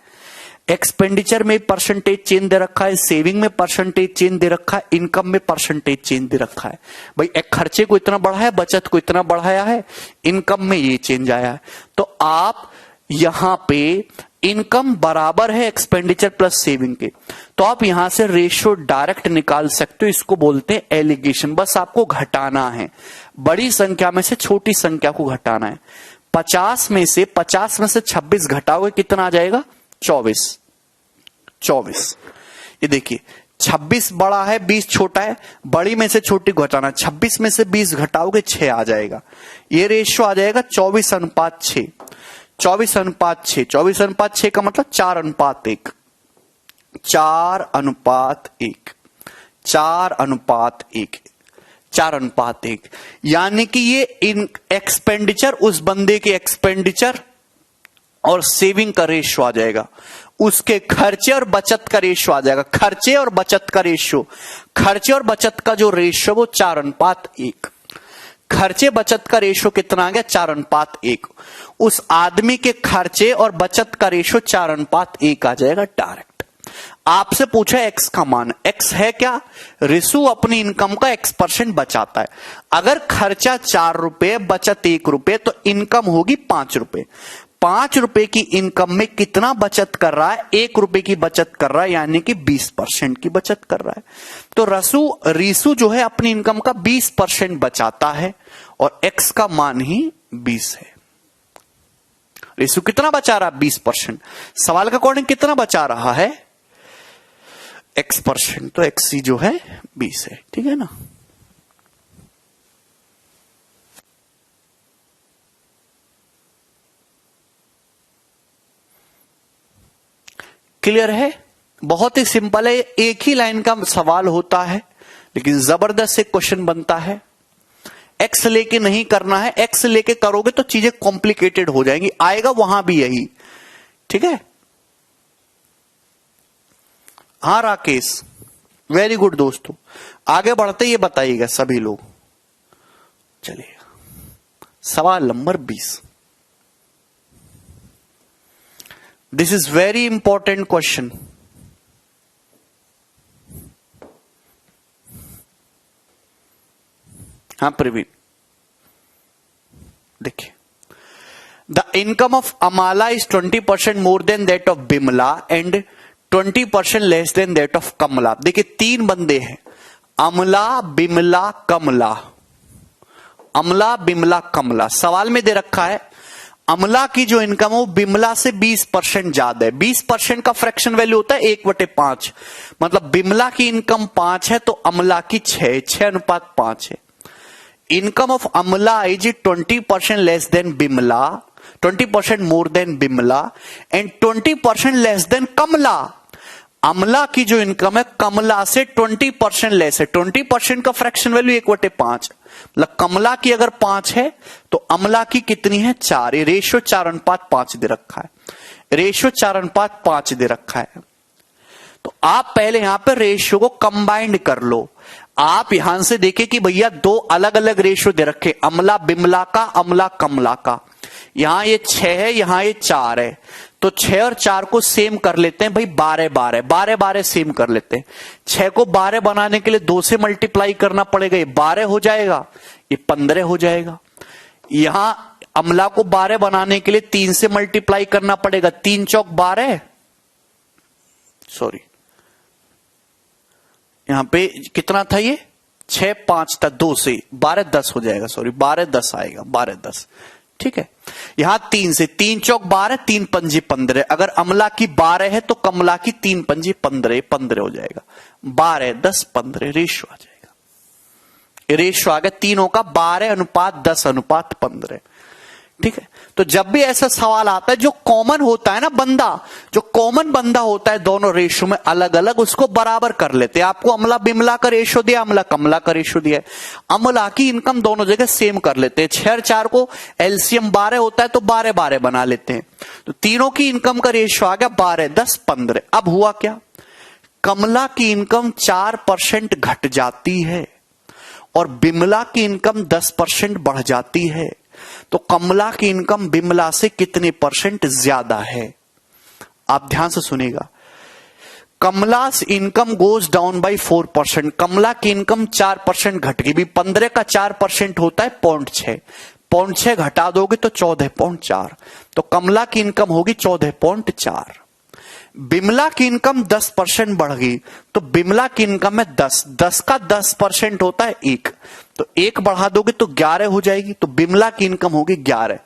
एक्सपेंडिचर में परसेंटेज चेंज दे रखा है, सेविंग में परसेंटेज चेंज दे रखा है, इनकम में परसेंटेज चेंज दे रखा है। भाई एक खर्चे को इतना बढ़ाया है, बचत को इतना बढ़ाया है, इनकम में ये चेंज आया है। तो आप यहां पे इनकम बराबर है एक्सपेंडिचर प्लस सेविंग के, तो आप यहां से रेशियो डायरेक्ट निकाल सकते हो। इसको बोलते हैं एलिगेशन। बस आपको घटाना है, बड़ी संख्या में से छोटी संख्या को घटाना है। 50 में से 26 घटाओगे कितना आ जाएगा? 24। ये देखिए 26 बड़ा है, 20 छोटा है, बड़ी में से छोटी घटाना, 26 में से 20 घटाओगे 6 आ जाएगा। ये रेशियो आ जाएगा 24:6। 24:6, 24:6 का मतलब 4:1, 4:1, 4:1, 4:1। यानी कि ये इन एक्सपेंडिचर, उस बंदे के एक्सपेंडिचर और सेविंग का रेशियो आ जाएगा, उसके खर्चे और बचत का रेशियो आ जाएगा। खर्चे और बचत का रेशियो, खर्चे और बचत का जो रेशियो वो 4:1। खर्चे बचत का रेशियो कितना आ गया? 4:1। उस आदमी के खर्चे और बचत का रेशियो 4:1 आ जाएगा डायरेक्ट। आपसे पूछा एक्स का मान, एक्स है क्या? रिसु अपनी इनकम का X% बचाता है। अगर खर्चा 4 रुपए, बचत 1 रुपए, तो इनकम होगी 5 रुपए। 5 रुपए की इनकम में कितना बचत कर रहा है? 1 रुपए की बचत कर रहा है, यानी कि 20% की बचत कर रहा है। तो रिसु जो है अपनी इनकम का 20% बचाता है और एक्स का मान ही 20 है। रिसु कितना बचा रहा है? 20%। सवाल का अकॉर्डिंग कितना बचा रहा है? X%, तो XC जो है 20 है। ठीक है ना? क्लियर है? बहुत ही सिंपल है, एक ही लाइन का सवाल होता है लेकिन जबरदस्त एक क्वेश्चन बनता है। एक्स लेके नहीं करना है, एक्स लेके करोगे तो चीजें कॉम्प्लिकेटेड हो जाएंगी। आएगा वहां भी यही। ठीक है? हाँ राकेश, वेरी गुड दोस्तों। आगे बढ़ते ये बताइएगा सभी लोग। चलिए सवाल नंबर 20। This is very important question. हाँ प्रवीण, देखिए, the income of Amala is 20% more than that of Bimla and 20% less than that of Kamla. देखिए 3 बंदे हैं, अमला, बिमला, कमला। अमला, बिमला, कमला। सवाल में दे रखा है अमला की जो इनकम है वो बिमला से 20% ज्यादा है। 20% का फ्रैक्शन वैल्यू होता है 1/5। मतलब बिमला की इनकम 5 है तो अमला की 6:5 है। Income of Amala is 20% less than Bimla, 20% more than Bimla and 20% less than Kamla. Amala की जो इनकम है कमला से 20% लेस है। 20% का फ्रैक्शन वैल्यू 1/5, मतलब कमला की अगर 5 है तो अमला की कितनी है? 4। ये रेशियो 4:5 दे रखा है। रेशियो 4:5 दे रखा है। तो आप पहले यहां पे रेशियो को कंबाइंड कर लो। आप यहां से देखें कि भैया दो अलग अलग रेशियो दे रखे, अम्ला बिमला का, अम्ला कमला का। यहां ये 6 है, यहां ये 4 है, तो 6 और 4 को सेम कर लेते हैं भाई, 12 12 12 12 सेम कर लेते हैं। 6 को 12 बनाने के लिए 2 से मल्टीप्लाई करना पड़ेगा, ये 12 हो जाएगा, ये 15 हो जाएगा। यहां अम्ला को 12 बनाने के लिए 3 से मल्टीप्लाई करना पड़ेगा, 3 चौक 12, सॉरी यहां पे कितना था, ये 6 5 था, 2 से 12 10 हो जाएगा, सॉरी 12 10 आएगा, 12 10, ठीक है। यहां 3 से, 3 चौक 12, 3 पंजे 15, अगर अमला की 12 है तो कमला की 3 पंजे 15, 15 हो जाएगा, 12 10 15 रेशियो आ जाएगा। ये रेशियो आ गया तीनों का, 12:10:15, ठीक है। तो जब भी ऐसा सवाल आता है, जो कॉमन होता है ना बंदा, जो कॉमन बंदा होता है दोनों रेशियो में अलग अलग, उसको बराबर कर लेते हैं। आपको अमला बिमला का रेशियो दिया, अमला कमला का रेशियो दिया है, अमला की इनकम दोनों जगह सेम कर लेते हैं। 6 और 4 को एलसीएम 12 होता है तो 12 12 बना लेते हैं। तो तीनों की इनकम का रेशियो आ गया 12 10 15। अब हुआ क्या, कमला की इनकम 4% घट जाती है और बिमला की इनकम 10% बढ़ जाती है। तो कमला की इनकम बिमला से कितने % ज्यादा है? आप ध्यान से सुनिएगा। कमला's इनकम गोज डाउन बाई 4%, कमला की इनकम 4% घट गई। भी 15 का 4% होता है 0.6, 0.6 घटा दोगे तो 14.4, तो कमला की इनकम होगी 14.4। बिमला की इनकम 10% बढ़ गई, तो बिमला की इनकम में 10, 10 का 10% होता है 1, तो 1 बढ़ा दोगे तो 11 हो जाएगी, तो बिमला की इनकम होगी 11।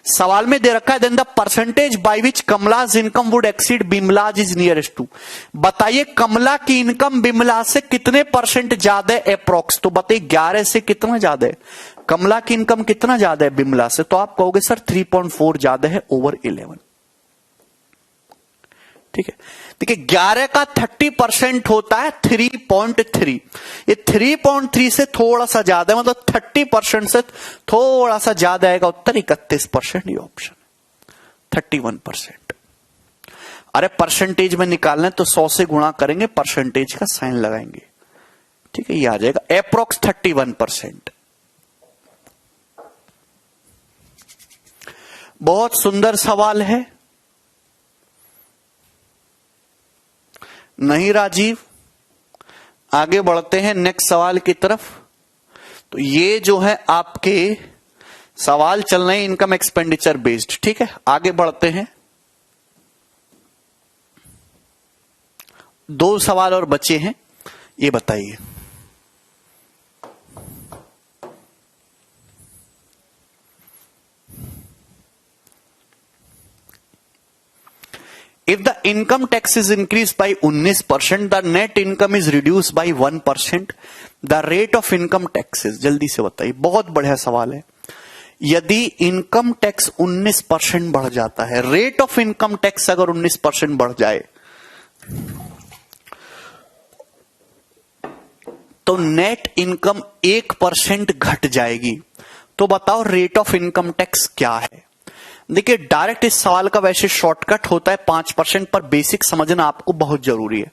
सवाल में दे रखा है then the percentage by which Kamla's income would exceed Bimla's is nearest to. बताइए कमला की इनकम बिमला से कितने % ज्यादा है अप्रोक्स, तो बताइए 11 से कितना ज्यादा है? कमला की इनकम कितना ज्यादा है बिमला से? तो आप कहोगे सर 3.4 ज्यादा है ओवर 11, ठीक है। देखिए 11 का 30% होता है 3.3, ये 3.3 से थोड़ा सा ज्यादा है, मतलब 30% से थोड़ा सा ज्यादा आएगा उत्तर 31%, ये ऑप्शन 31%। अरे परसेंटेज में निकालना है तो 100 से गुणा करेंगे, परसेंटेज का साइन लगाएंगे, ठीक है, ये आ जाएगा अप्रोक्स 31%। बहुत सुंदर सवाल है, नहीं राजीव? आगे बढ़ते हैं नेक्स्ट सवाल की तरफ। तो ये जो है आपके सवाल चल रहे हैं इनकम एक्सपेंडिचर बेस्ड, ठीक है। आगे बढ़ते हैं, 2 सवाल और बचे हैं, ये बताइए। If the income tax is increased by 19%, the net income is reduced by 1%. The rate of income tax is, जल्दी से बताइए, बहुत बढ़िया सवाल है। यदि इनकम टैक्स 19% बढ़ जाता है, रेट ऑफ इनकम टैक्स अगर 19% बढ़ जाए, तो नेट इनकम 1% घट जाएगी। तो बताओ रेट ऑफ इनकम टैक्स क्या है? देखिए डायरेक्ट इस सवाल का वैसे शॉर्टकट होता है 5%, पर बेसिक समझना आपको बहुत जरूरी है,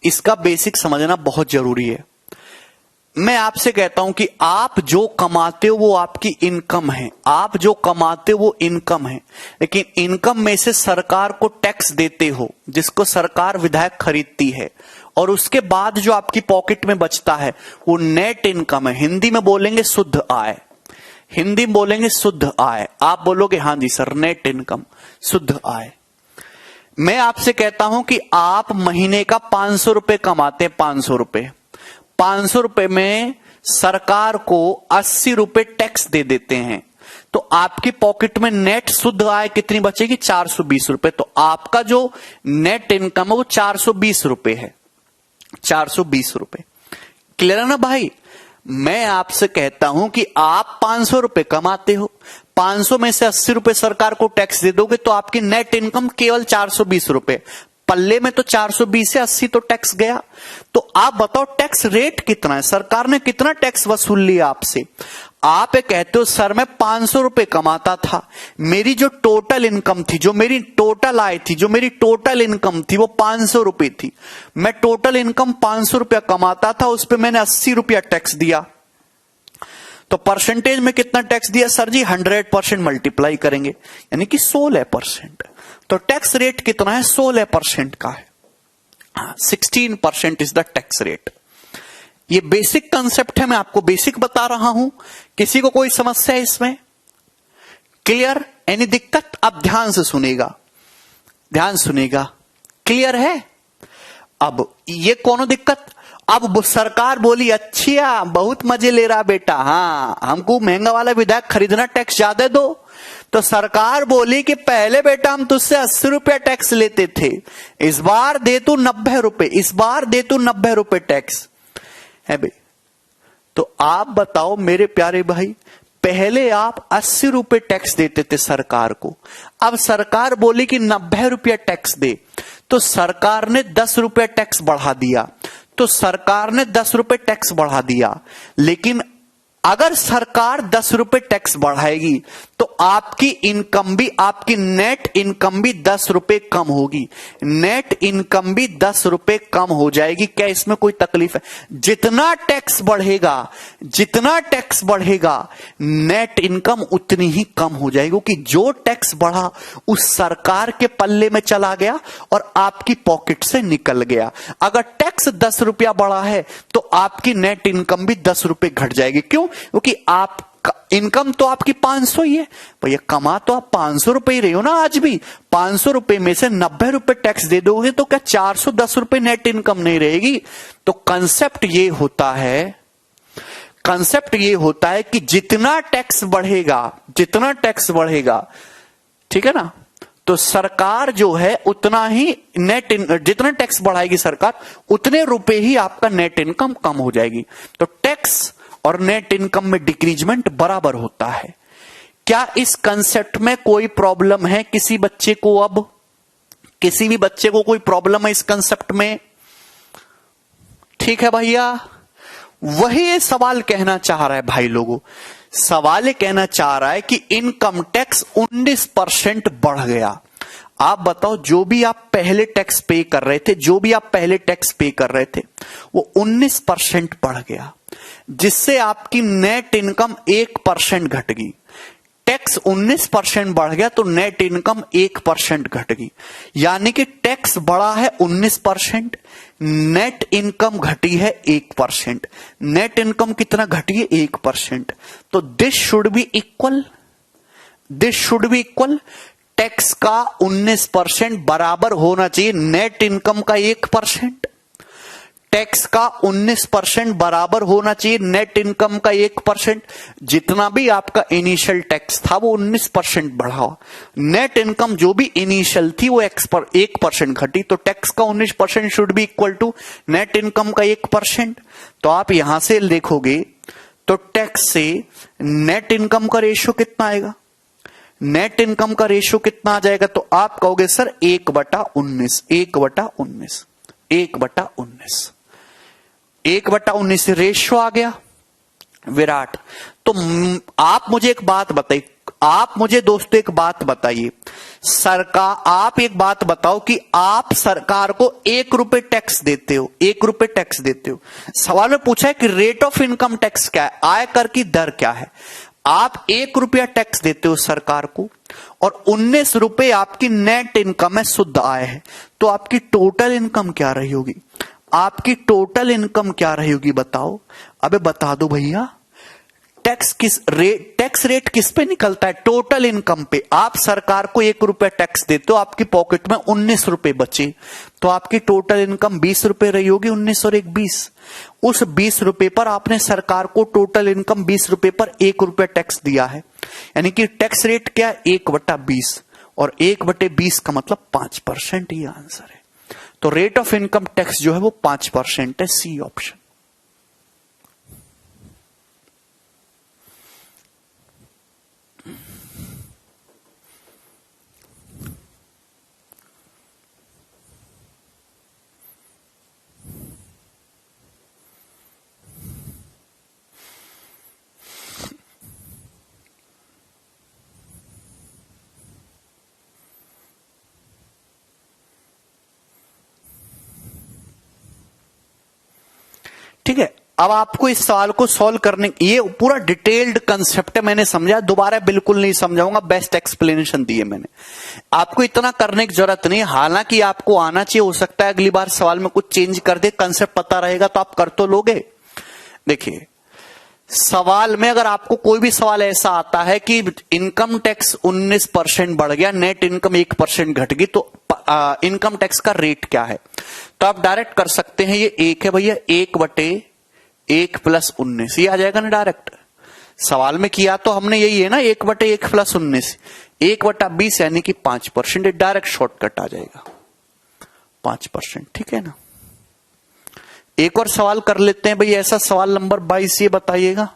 इसका बेसिक समझना बहुत जरूरी है। मैं आपसे कहता हूं कि आप जो कमाते हो वो आपकी इनकम है, आप जो कमाते हो वो इनकम है, लेकिन इनकम में से सरकार को टैक्स देते हो जिसको सरकार विधायक खरीदती है, और उसके बाद जो आपकी पॉकेट में बचता है वो नेट इनकम है। हिंदी में बोलेंगे शुद्ध आय, हिंदी में बोलेंगे शुद्ध आय। आप बोलोगे हाँ जी सर नेट इनकम, शुद्ध आय। मैं आपसे कहता हूं कि आप महीने का 500 रुपए कमाते हैं, 500 रुपए, 500 रुपए में सरकार को 80 रुपए टैक्स दे देते हैं, तो आपकी पॉकेट में नेट शुद्ध आय कितनी बचेगी? 420 रुपए। तो आपका जो नेट इनकम है वो 420 रुपए है, 420 रुपए। क्लियर है ना भाई? मैं आपसे कहता हूं कि आप 500 रुपए कमाते हो, 500 में से 80 रुपए सरकार को टैक्स दे दोगे तो आपकी नेट इनकम केवल 420 रुपए। पल्ले में तो 420 से 80 तो टैक्स गया। तो आप बताओ टैक्स रेट कितना है, सरकार ने कितना टैक्स वसूल लिया आपसे? आप ये कहते हो सर मैं 500 रुपए कमाता था, मेरी जो टोटल इनकम थी, जो मेरी टोटल आय थी, जो मेरी टोटल इनकम थी वो 500 रुपए थी, मैं टोटल इनकम 500 रुपया कमाता था, उस पर मैंने 80 रुपया टैक्स दिया, तो परसेंटेज में कितना टैक्स दिया सर जी? 100% मल्टीप्लाई करेंगे, यानी कि 16%। तो टैक्स रेट कितना है? 16% का है। 16% इज द टैक्स रेट। ये बेसिक कंसेप्ट है, मैं आपको बेसिक बता रहा हूं। किसी को कोई समस्या है इसमें? क्लियर? एनी दिक्कत? आप ध्यान से सुनेगा, ध्यान सुनेगा। क्लियर है? अब ये कौन दिक्कत? अब सरकार बोली अच्छा बहुत मजे ले रहा बेटा, हाँ हमको महंगा वाला विधायक खरीदना, टैक्स ज्यादा दो। तो सरकार बोली कि पहले बेटा हम तुझसे 80 रुपया टैक्स लेते थे, इस बार दे तू 90 रुपए, इस बार दे तू 90 रुपए टैक्स है भाई। तो आप बताओ मेरे प्यारे भाई, पहले आप 80 रुपए टैक्स देते थे सरकार को, अब सरकार बोली कि 90 रुपया टैक्स दे, तो सरकार ने 10 रुपया टैक्स बढ़ा दिया। तो सरकार ने 10 रुपए टैक्स बढ़ा दिया, लेकिन अगर सरकार 10 रुपए टैक्स बढ़ाएगी तो आपकी इनकम भी, आपकी नेट इनकम भी 10 रुपए कम होगी, नेट इनकम भी 10 रुपए कम हो जाएगी। क्या इसमें कोई तकलीफ है? जितना टैक्स बढ़ेगा, जितना टैक्स बढ़ेगा नेट इनकम उतनी ही कम हो जाएगी, क्योंकि जो टैक्स बढ़ा उस सरकार के पल्ले में चला गया और आपकी पॉकेट से निकल गया। अगर टैक्स 10 रुपया बढ़ा है तो आपकी नेट इनकम भी 10 रुपए घट जाएगी। क्यों? क्योंकि आप इनकम तो आपकी 500 ही है भैया, कमा तो आप 500 रुपए ही रहे हो ना आज भी। 500 रुपए में से 90 रुपए टैक्स दे दोगे तो क्या 410 रुपए नेट इनकम नहीं रहेगी? तो कंसेप्ट ये होता है, कंसेप्ट ये होता है कि जितना टैक्स बढ़ेगा, जितना टैक्स बढ़ेगा, ठीक है ना, तो सरकार जो है उतना ही नेट, जितना टैक्स बढ़ाएगी सरकार उतने रुपए ही आपका नेट इनकम कम हो जाएगी। तो टैक्स और नेट इनकम में डिक्रीजमेंट बराबर होता है। क्या इस कंसेप्ट में कोई प्रॉब्लम है किसी बच्चे को? अब किसी भी बच्चे को कोई प्रॉब्लम है इस कंसेप्ट में? ठीक है भैया, वही सवाल कहना चाह रहा है भाई लोगों। सवाल ये कहना चाह रहा है कि इनकम टैक्स 19% बढ़ गया। आप बताओ, जो भी आप पहले टैक्स पे कर रहे थे, जो भी आप पहले टैक्स पे कर रहे थे वो 19% बढ़ गया, जिससे आपकी नेट इनकम 1% घट गई। टैक्स 19% बढ़ गया तो नेट इनकम 1% घट गई, यानी कि टैक्स बढ़ा है 19%, नेट इनकम घटी है 1%। नेट इनकम कितना घटी है? 1%। तो this should be equal, this should be equal. Tax का 19% बराबर होना चाहिए नेट इनकम का 1%। टैक्स का 19% बराबर होना चाहिए नेट इनकम का 1%। जितना भी आपका इनिशियल टैक्स था वो 19% बढ़ा, नेट इनकम जो भी इनिशियल थी वो 1% घटी, तो टैक्स का 19% should be equal to net income का 1%। तो आप यहां से देखोगे तो टैक्स से नेट इनकम का रेशियो कितना आएगा? नेट इनकम का रेशियो कितना आ जाएगा? तो आप कहोगे सर 1/19, 1/19, 1/19, 1/19 रेशियो आ गया विराट। तो आप मुझे एक बात बताइए, आप मुझे दोस्तों एक बात बताइए, सरकार, आप एक बात बताओ कि आप सरकार को 1 रुपए टैक्स देते हो, 1 रुपए टैक्स देते हो। सवाल में पूछा है कि रेट ऑफ इनकम टैक्स क्या है, आयकर की दर क्या है। आप 1 रुपया टैक्स देते हो सरकार को और 19 रुपए आपकी नेट इनकम है, शुद्ध आय है, तो आपकी टोटल इनकम क्या रही होगी? आपकी टोटल इनकम क्या रही होगी बताओ? अबे बता दो भैया। टैक्स रेट किस पे निकलता है? टोटल इनकम पे। आप सरकार को 1 रुपया टैक्स देते हो, आपकी पॉकेट में 19 रुपए बचे, तो आपकी टोटल इनकम 20 रुपए रही होगी। 19 और 1 20। उस 20 रुपए पर आपने सरकार को टोटल इनकम 20 रुपए पर 1 रुपया टैक्स दिया है, यानी कि टैक्स रेट क्या? 1/20, और 1/20 का मतलब 5%। ये आंसर है। तो रेट ऑफ इनकम टैक्स जो है वो 5% है, सी ऑप्शन। ठीक है, अब आपको इस सवाल को सॉल्व करने, ये पूरा डिटेल्ड कंसेप्ट है, मैंने समझा, दोबारा बिल्कुल नहीं समझाऊंगा, बेस्ट एक्सप्लेनेशन दी है मैंने। आपको इतना करने की जरूरत नहीं, हालांकि आपको आना चाहिए, हो सकता है अगली बार सवाल में कुछ चेंज कर दे, कंसेप्ट पता रहेगा तो आप कर तो लोगे। देखिए सवाल में अगर आपको कोई भी सवाल ऐसा आता है कि इनकम टैक्स 19% बढ़ गया, नेट इनकम 1% घट गई, तो इनकम टैक्स का रेट क्या है, तो आप डायरेक्ट कर सकते हैं, ये 1 है भैया, 1/1 + 19, ये आ जाएगा ना डायरेक्ट। सवाल में किया तो हमने यही है ना, 1/1 + 19, 1/20 यानी कि 5%, डायरेक्ट शॉर्टकट आ जाएगा 5%, ठीक है ना। एक और सवाल कर लेते हैं भाई, ऐसा सवाल नंबर 22, ये बताइएगा,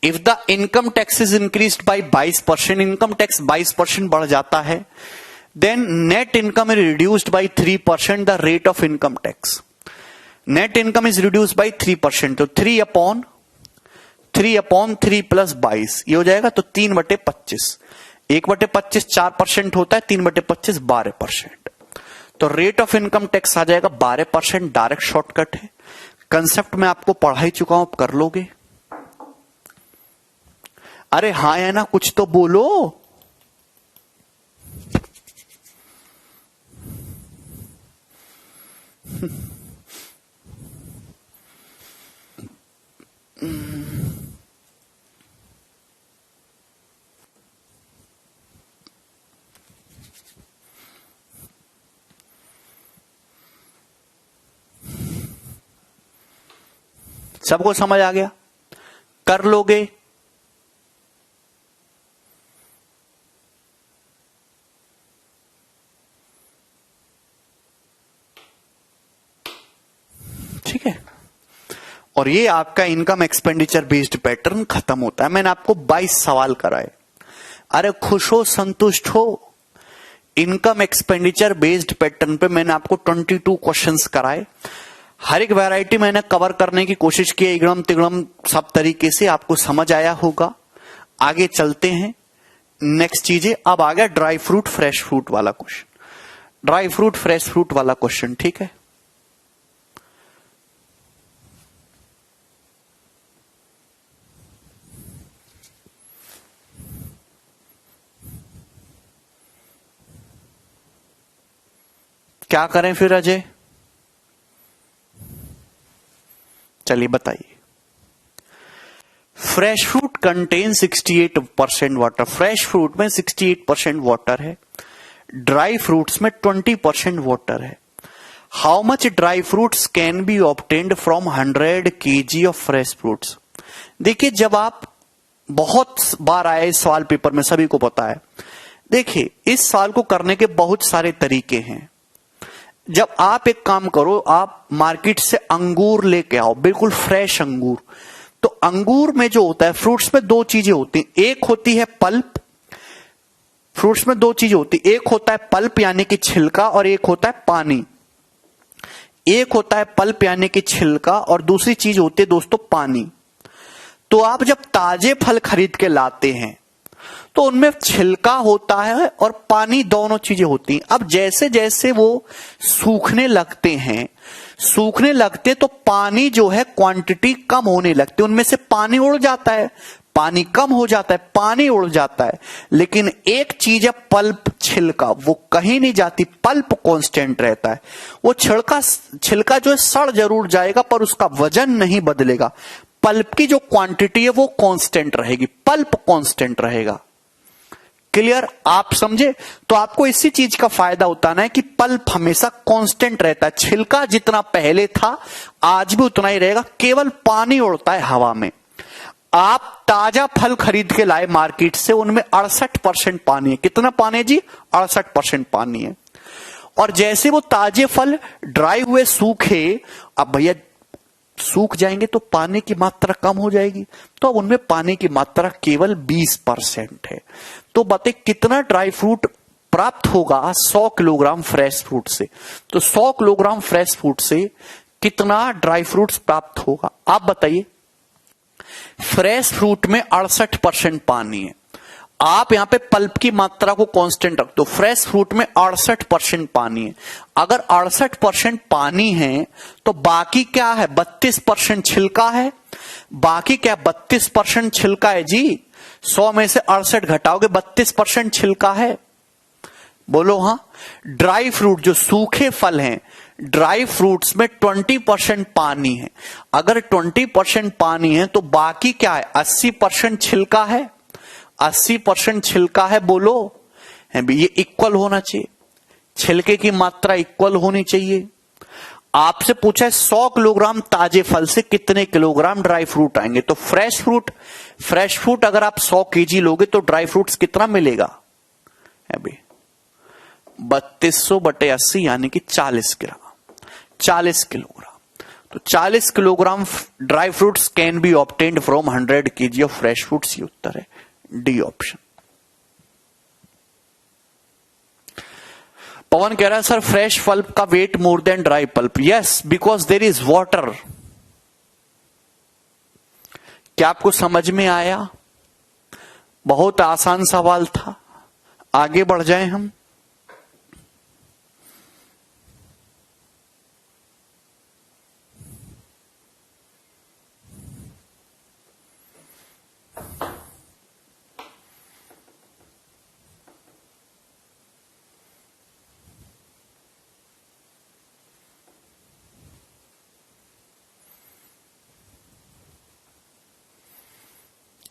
if the income tax is increased by 22%, income tax 22% बढ़ जाता है, then net income is reduced by 3%, the rate of income tax, net income is reduced by 3%, तो 3/3 + 22 ये हो जाएगा, तो 3/25, 1/25 4% होता है, 3/25 12%, तो रेट ऑफ इनकम टैक्स आ जाएगा 12%, डायरेक्ट शॉर्टकट है, कंसेप्ट में आपको पढ़ा ही चुका हूं, आप कर लोगे। अरे हाँ है ना, कुछ तो बोलो। सबको समझ आ गया, कर लोगे। ठीक है, और ये आपका इनकम एक्सपेंडिचर बेस्ड पैटर्न खत्म होता है। मैंने आपको 22 सवाल कराए, अरे खुश हो, संतुष्ट हो। इनकम एक्सपेंडिचर बेस्ड पैटर्न पे मैंने आपको 22 क्वेश्चंस कराए, हर एक वैरायटी मैंने कवर करने की कोशिश की, इगड़म तिगड़म सब तरीके से, आपको समझ आया होगा। आगे चलते हैं, नेक्स्ट चीजें। अब आ गया ड्राई फ्रूट फ्रेश फ्रूट वाला question, dry fruit fresh fruit वाला क्वेश्चन, ठीक है। क्या करें फिर अजय, चलिए बताइए। Fresh fruit contain 68% water, fresh fruit में 68% वाटर है, ड्राई फ्रूट्स में 20% वाटर है। How much dry fruits can be obtained from 100 kg of fresh fruits. देखिए जब आप, बहुत बार आए इस सवाल पेपर में, सभी को पता है। देखिए इस सवाल को करने के बहुत सारे तरीके हैं। जब आप एक काम करो, आप मार्केट से अंगूर लेके आओ, बिल्कुल फ्रेश अंगूर। तो अंगूर में जो होता है, फ्रूट्स में दो चीजें होती हैं, एक होती है पल्प, फ्रूट्स में दो चीजें होती, एक होता है पल्प यानी कि छिलका, और एक होता है पानी। एक होता है पल्प यानी कि छिलका, और दूसरी चीज होती है दोस्तों पानी। तो आप जब ताजे फल खरीद के लाते हैं तो उनमें छिलका होता है और पानी, दोनों चीजें होती हैं। अब जैसे जैसे वो सूखने लगते तो पानी जो है क्वांटिटी कम होने लगती है, उनमें से पानी उड़ जाता है, पानी कम हो जाता है, पानी उड़ जाता है। लेकिन एक चीज है पल्प, छिलका, वो कहीं नहीं जाती, पल्प कांस्टेंट रहता है। वो छिलका जो है सड़ जरूर जाएगा पर उसका वजन नहीं बदलेगा। पल्प की जो क्वांटिटी है वो कांस्टेंट रहेगी, पल्प कांस्टेंट रहेगा। क्लियर, आप समझे। तो आपको इसी चीज का फायदा होता है कि पल्प हमेशा कांस्टेंट रहता है, छिलका जितना पहले था आज भी उतना ही रहेगा, केवल पानी उड़ता है हवा में। आप ताजा फल खरीद के लाए मार्केट से, उनमें 68% पानी है। कितना पानी है जी? 68% पानी है। और जैसे वो ताजे फल ड्राई हुए, सूखे, अब भैया सूख जाएंगे तो पानी की मात्रा कम हो जाएगी, तो अब उनमें पानी की मात्रा केवल 20% है। तो बताइए कितना ड्राई फ्रूट प्राप्त होगा 100 किलोग्राम फ्रेश फ्रूट से। तो 100 किलोग्राम फ्रेश फ्रूट से कितना ड्राई फ्रूट्स प्राप्त होगा, आप बताइए। फ्रेश फ्रूट में 68% पानी है, आप यहां पे पल्प की मात्रा को कांस्टेंट रख दो। फ्रेश फ्रूट में 68% पानी है। अगर 68% पानी है तो बाकी क्या है? 32% छिलका है। बाकी क्या? 32% छिलका है जी। 100 में से 68 घटाओगे 32% छिलका है। बोलो हाँ। ड्राई फ्रूट जो सूखे फल हैं, ड्राई फ्रूट्स में 20% पानी है। अगर 20% पानी है तो बाकी क्या है? 80% छिलका है। 80% छिलका है। बोलो है भी, ये इक्वल होना चाहिए। छिलके की मात्रा इक्वल होनी चाहिए। आपसे पूछा है 100 किलोग्राम ताजे फल से कितने किलोग्राम ड्राई फ्रूट आएंगे? तो फ्रेश फ्रूट अगर आप 100 केजी लोगे तो ड्राई फ्रूट्स कितना मिलेगा? अभी 3200/80 यानी कि 40 ग्राम, 40 किलोग्राम। तो 40 kilogram dry fruits can be obtained from 100 KG of fresh fruits. ये उत्तर है, डी ऑप्शन। पवन कह रहा है सर फ्रेश पल्प का weight more than dry pulp. Yes, because there is water. क्या आपको समझ में आया? बहुत आसान सवाल था। आगे बढ़ जाएं हम।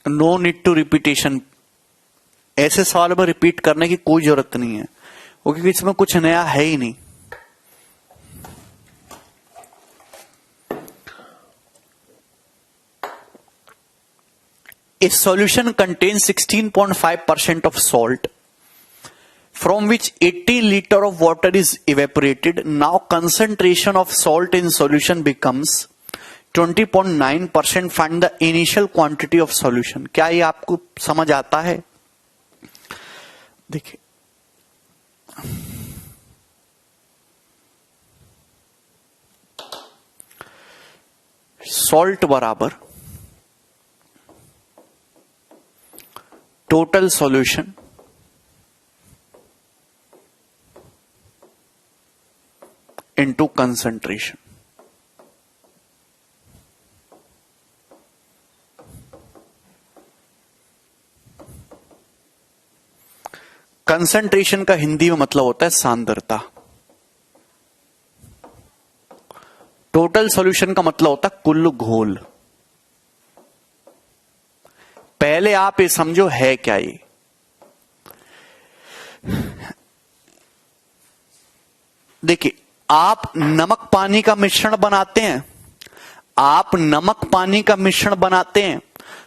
No need to repetition. ऐसे सवाल में रिपीट करने की कोई जरूरत नहीं है, क्योंकि इसमें कुछ नया है ही नहीं। A solution contains 16.5% of salt, from which 80 liter of water is evaporated. Now concentration of salt in solution becomes 20.9%. Find the initial quantity of solution. क्या ये आपको समझ आता है? देखिए, सॉल्ट बराबर total solution into concentration. Concentration का हिंदी में मतलब होता है सांद्रता। टोटल सॉल्यूशन का मतलब होता है कुल घोल। पहले आप ये समझो है क्या ये। देखिए, आप नमक पानी का मिश्रण बनाते हैं। आप नमक पानी का मिश्रण बनाते हैं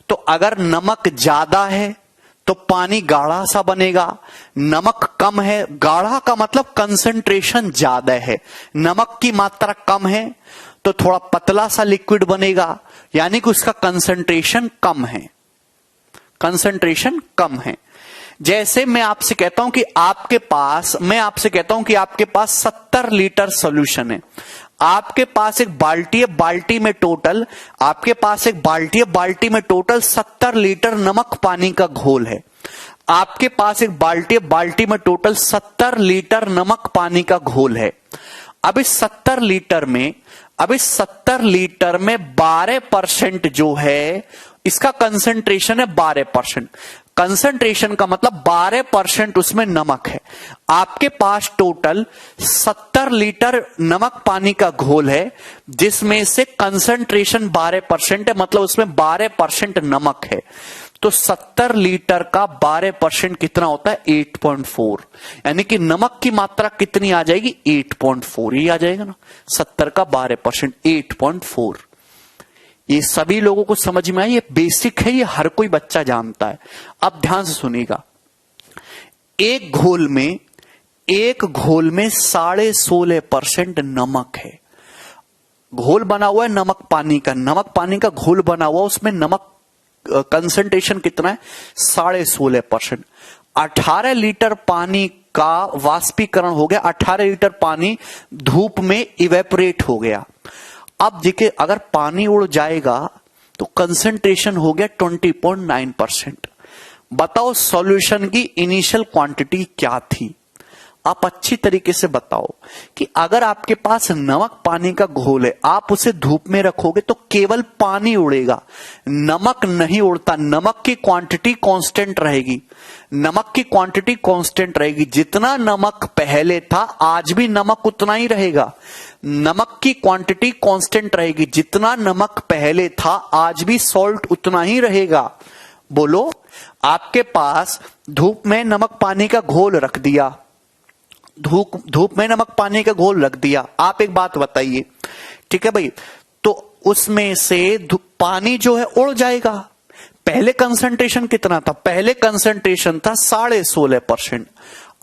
तो अगर नमक ज्यादा है तो पानी गाढ़ा सा बनेगा। नमक कम है, गाढ़ा का मतलब कंसंट्रेशन ज्यादा है, नमक की मात्रा कम है तो थोड़ा पतला सा लिक्विड बनेगा, यानी कि उसका कंसंट्रेशन कम है। कंसंट्रेशन कम है। जैसे मैं आपसे कहता हूं कि आपके पास 70 लीटर सॉल्यूशन है। आपके पास एक बाल्टी है, बाल्टी में टोटल 70 लीटर नमक पानी का घोल है। आपके पास एक बाल्टी है, बाल्टी में टोटल 70 लीटर नमक पानी का घोल है। अब इस 70 लीटर में 12% जो है इसका कंसंट्रेशन है 12%। कंसंट्रेशन का मतलब 12% उसमें नमक है। आपके पास टोटल 70 लीटर नमक पानी का घोल है जिसमें से कंसंट्रेशन 12% है, मतलब उसमें 12% नमक है। तो 70 लीटर का 12% कितना होता है? 8.4। यानी कि नमक की मात्रा कितनी आ जाएगी? 8.4 ही आ जाएगा ना। 70 का 12% 8.4। ये सभी लोगों को समझ में आई? ये बेसिक है, ये हर कोई बच्चा जानता है। अब ध्यान से सुनिएगा। एक घोल में 16.5% नमक है। घोल बना हुआ है नमक पानी का घोल बना हुआ, उसमें नमक कंसंट्रेशन कितना है? 16.5%। 18 लीटर पानी का वाष्पीकरण हो गया। 18 लीटर पानी धूप में इवेपोरेट हो गया। अब देखिए, अगर पानी उड़ जाएगा तो कंसंट्रेशन हो गया 20.9%। बताओ सॉल्यूशन की इनिशियल क्वांटिटी क्या थी। आप अच्छी तरीके से बताओ कि अगर आपके पास नमक पानी का घोल है, आप उसे धूप में रखोगे तो केवल पानी उड़ेगा, नमक नहीं उड़ता। नमक की क्वांटिटी कांस्टेंट रहेगी, नमक की क्वांटिटी कांस्टेंट रहेगी। जितना नमक पहले था आज भी नमक उतना ही रहेगा। नमक की क्वांटिटी कांस्टेंट रहेगी, जितना नमक पहले था आज भी सॉल्ट उतना ही रहेगा। बोलो, आपके पास धूप में नमक पानी का घोल रख दिया, धूप में नमक पानी का घोल रख दिया। आप एक बात बताइए, ठीक है भाई, तो उसमें से पानी जो है उड़ जाएगा। पहले कंसंट्रेशन कितना था? पहले कंसंट्रेशन था 16.5%,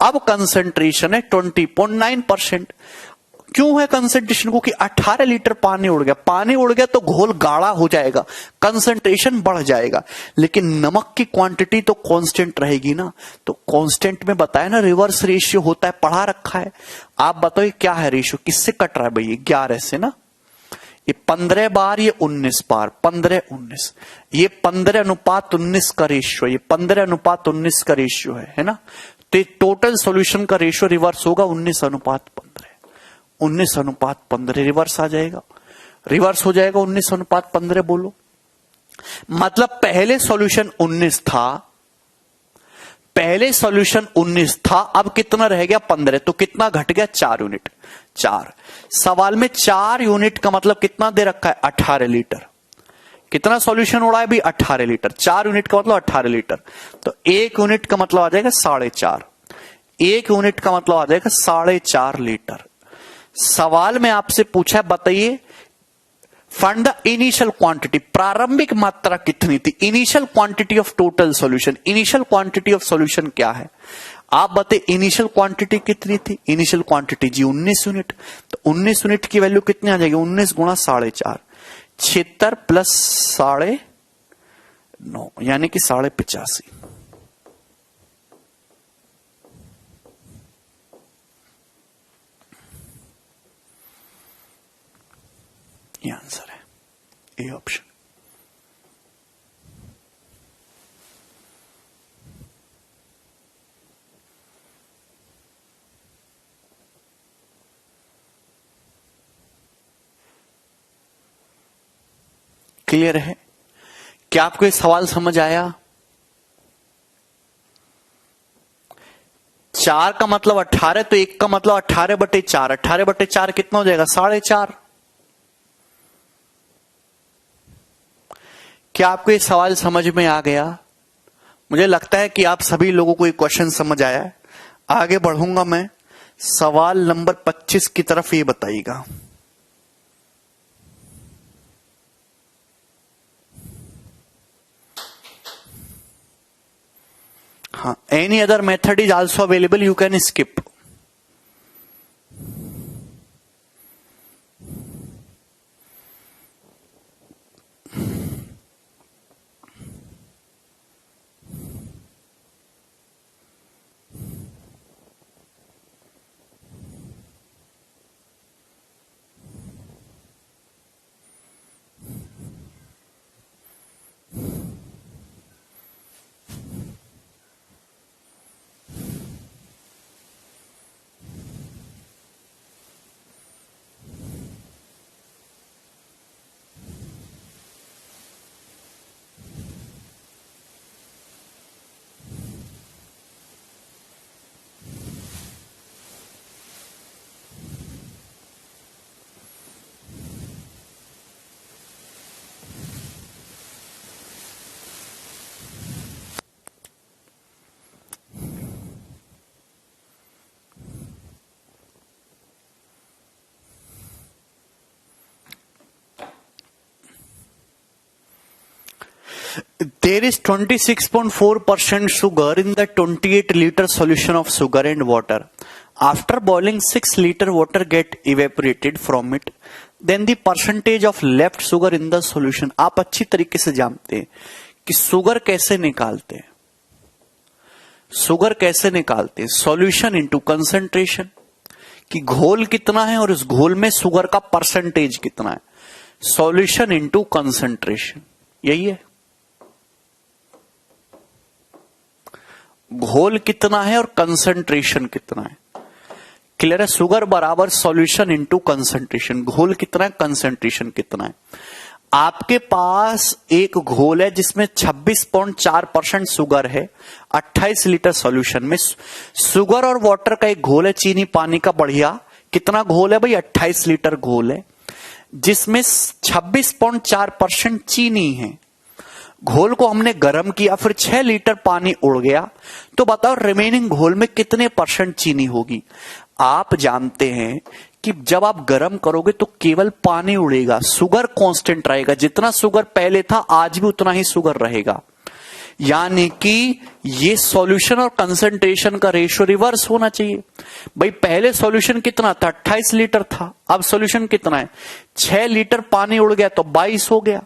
अब कंसंट्रेशन है 20.9%। क्यों है कंसंट्रेशन को? कि 18 लीटर पानी उड़ गया। पानी उड़ गया तो घोल गाढ़ा हो जाएगा, कंसंट्रेशन बढ़ जाएगा, लेकिन नमक की क्वांटिटी तो कांस्टेंट रहेगी ना। तो कांस्टेंट में बताया ना रिवर्स रेशियो होता है, पढ़ा रखा है। आप बताओ क्या है रेशियो, किससे कट रहा है भाई? 11 से ना। ये 15 बार, ये 19 बार, 15-19, ये 15:19 का रेशियो, ये 15:19 का रेशियो है ना। तो टोटल सॉल्यूशन का रेशियो रिवर्स होगा 19:15, 19:15 रिवर्स आ जाएगा, रिवर्स हो जाएगा 19:15। बोलो, मतलब पहले सॉल्यूशन 19 था, पहले सॉल्यूशन 19 था, अब कितना रह गया? 15। तो कितना घट गया? 4 यूनिट। 4 सवाल में 4 यूनिट का मतलब कितना दे रखा है? 18 लीटर। कितना सॉल्यूशन उड़ा है भी? 18 लीटर। 4 यूनिट का मतलब 18 लीटर। तो 1 यूनिट का मतलब आ जाएगा 4.5, 1 यूनिट का मतलब आ जाएगा 4.5 लीटर। सवाल में आपसे पूछा है, बताइए फाइंड द इनिशियल क्वांटिटी, प्रारंभिक मात्रा कितनी थी? Initial quantity of total solution. Initial quantity of solution क्या है? आप बताइए इनिशियल क्वांटिटी कितनी थी? इनिशियल क्वांटिटी जी 19 यूनिट। तो 19 यूनिट की वैल्यू कितनी आ जाएगी? 19 गुणा 4.5, 76 प्लस 9.5 यानी कि 85.5। ये आंसर है, ए ऑप्शन। क्लियर है? क्या आपको ये सवाल समझ आया? 4 का मतलब 18, तो 1 का मतलब 18/4, 18/4 कितना हो जाएगा? 4.5। क्या आपको ये सवाल समझ में आ गया? मुझे लगता है कि आप सभी लोगों को ये क्वेश्चन समझ आया है। आगे बढ़ूंगा मैं, सवाल नंबर 25 की तरफ। ये बताइएगा, हाँ, any other method is also available, you can skip. There is 26.4% sugar in the 28-liter solution of sugar and water. After boiling 6-liter water get evaporated from it, then the percentage of left sugar in the solution. आप अच्छी तरीके से जानते हैं कि सुगर कैसे निकालते हैं, सुगर कैसे निकालते हैं? सॉल्यूशन इनटू कंसंट्रेशन, कि घोल कितना है और उस घोल में सुगर का परसेंटेज कितना है। सॉल्यूशन इनटू कंसंट्रेशन, यही है। घोल कितना है और कंसंट्रेशन कितना है। क्लियर है। शुगर बराबर सॉल्यूशन इनटू कंसंट्रेशन। घोल कितना है, कंसंट्रेशन कितना है। आपके पास एक घोल है जिसमें 26.4% शुगर है, 28 लीटर सॉल्यूशन में। शुगर और वाटर का एक घोल है, चीनी पानी का बढ़िया। कितना घोल है भाई, 28 लीटर घोल है जिसमें 26.4% चीनी है। घोल को हमने गर्म किया, फिर 6 लीटर पानी उड़ गया, तो बताओ रिमेनिंग घोल में कितने परसेंट चीनी होगी। आप जानते हैं कि जब आप गर्म करोगे तो केवल पानी उड़ेगा, शुगर कांस्टेंट रहेगा। जितना शुगर पहले था आज भी उतना ही शुगर रहेगा। यानी कि ये सॉल्यूशन और कंसंट्रेशन का रेशियो रिवर्स होना चाहिए। भाई पहले सॉल्यूशन कितना था, 28 लीटर था, अब सॉल्यूशन कितना है, 6 लीटर पानी उड़ गया तो 22 हो गया।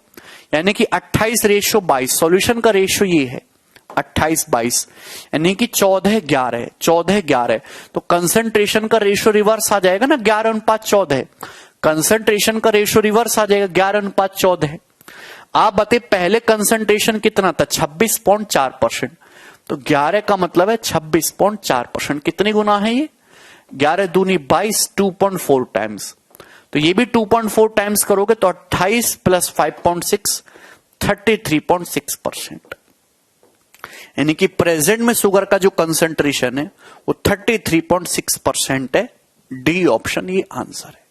यानी कि 28 रेशियो 22, सॉल्यूशन का रेशियो ये है 28-22, यानी कि 14-11, 14-11। तो कंसंट्रेशन का रेशियो रिवर्स आ जाएगा ना, 11:14। कंसंट्रेशन का रेशियो रिवर्स आ जाएगा, 11:14। आप बताइए पहले कंसंट्रेशन कितना था, 26.4%। तो 11 का मतलब है 26.4%। कितनी गुना है ये, 11 दूनी 22, 2.4 टाइम्स। तो ये भी 2.4 टाइम्स करोगे तो 28 प्लस 5.6, 33.6%। यानी कि प्रेजेंट में शुगर का जो कंसंट्रेशन है वो 33.6% है। डी ऑप्शन ये आंसर है।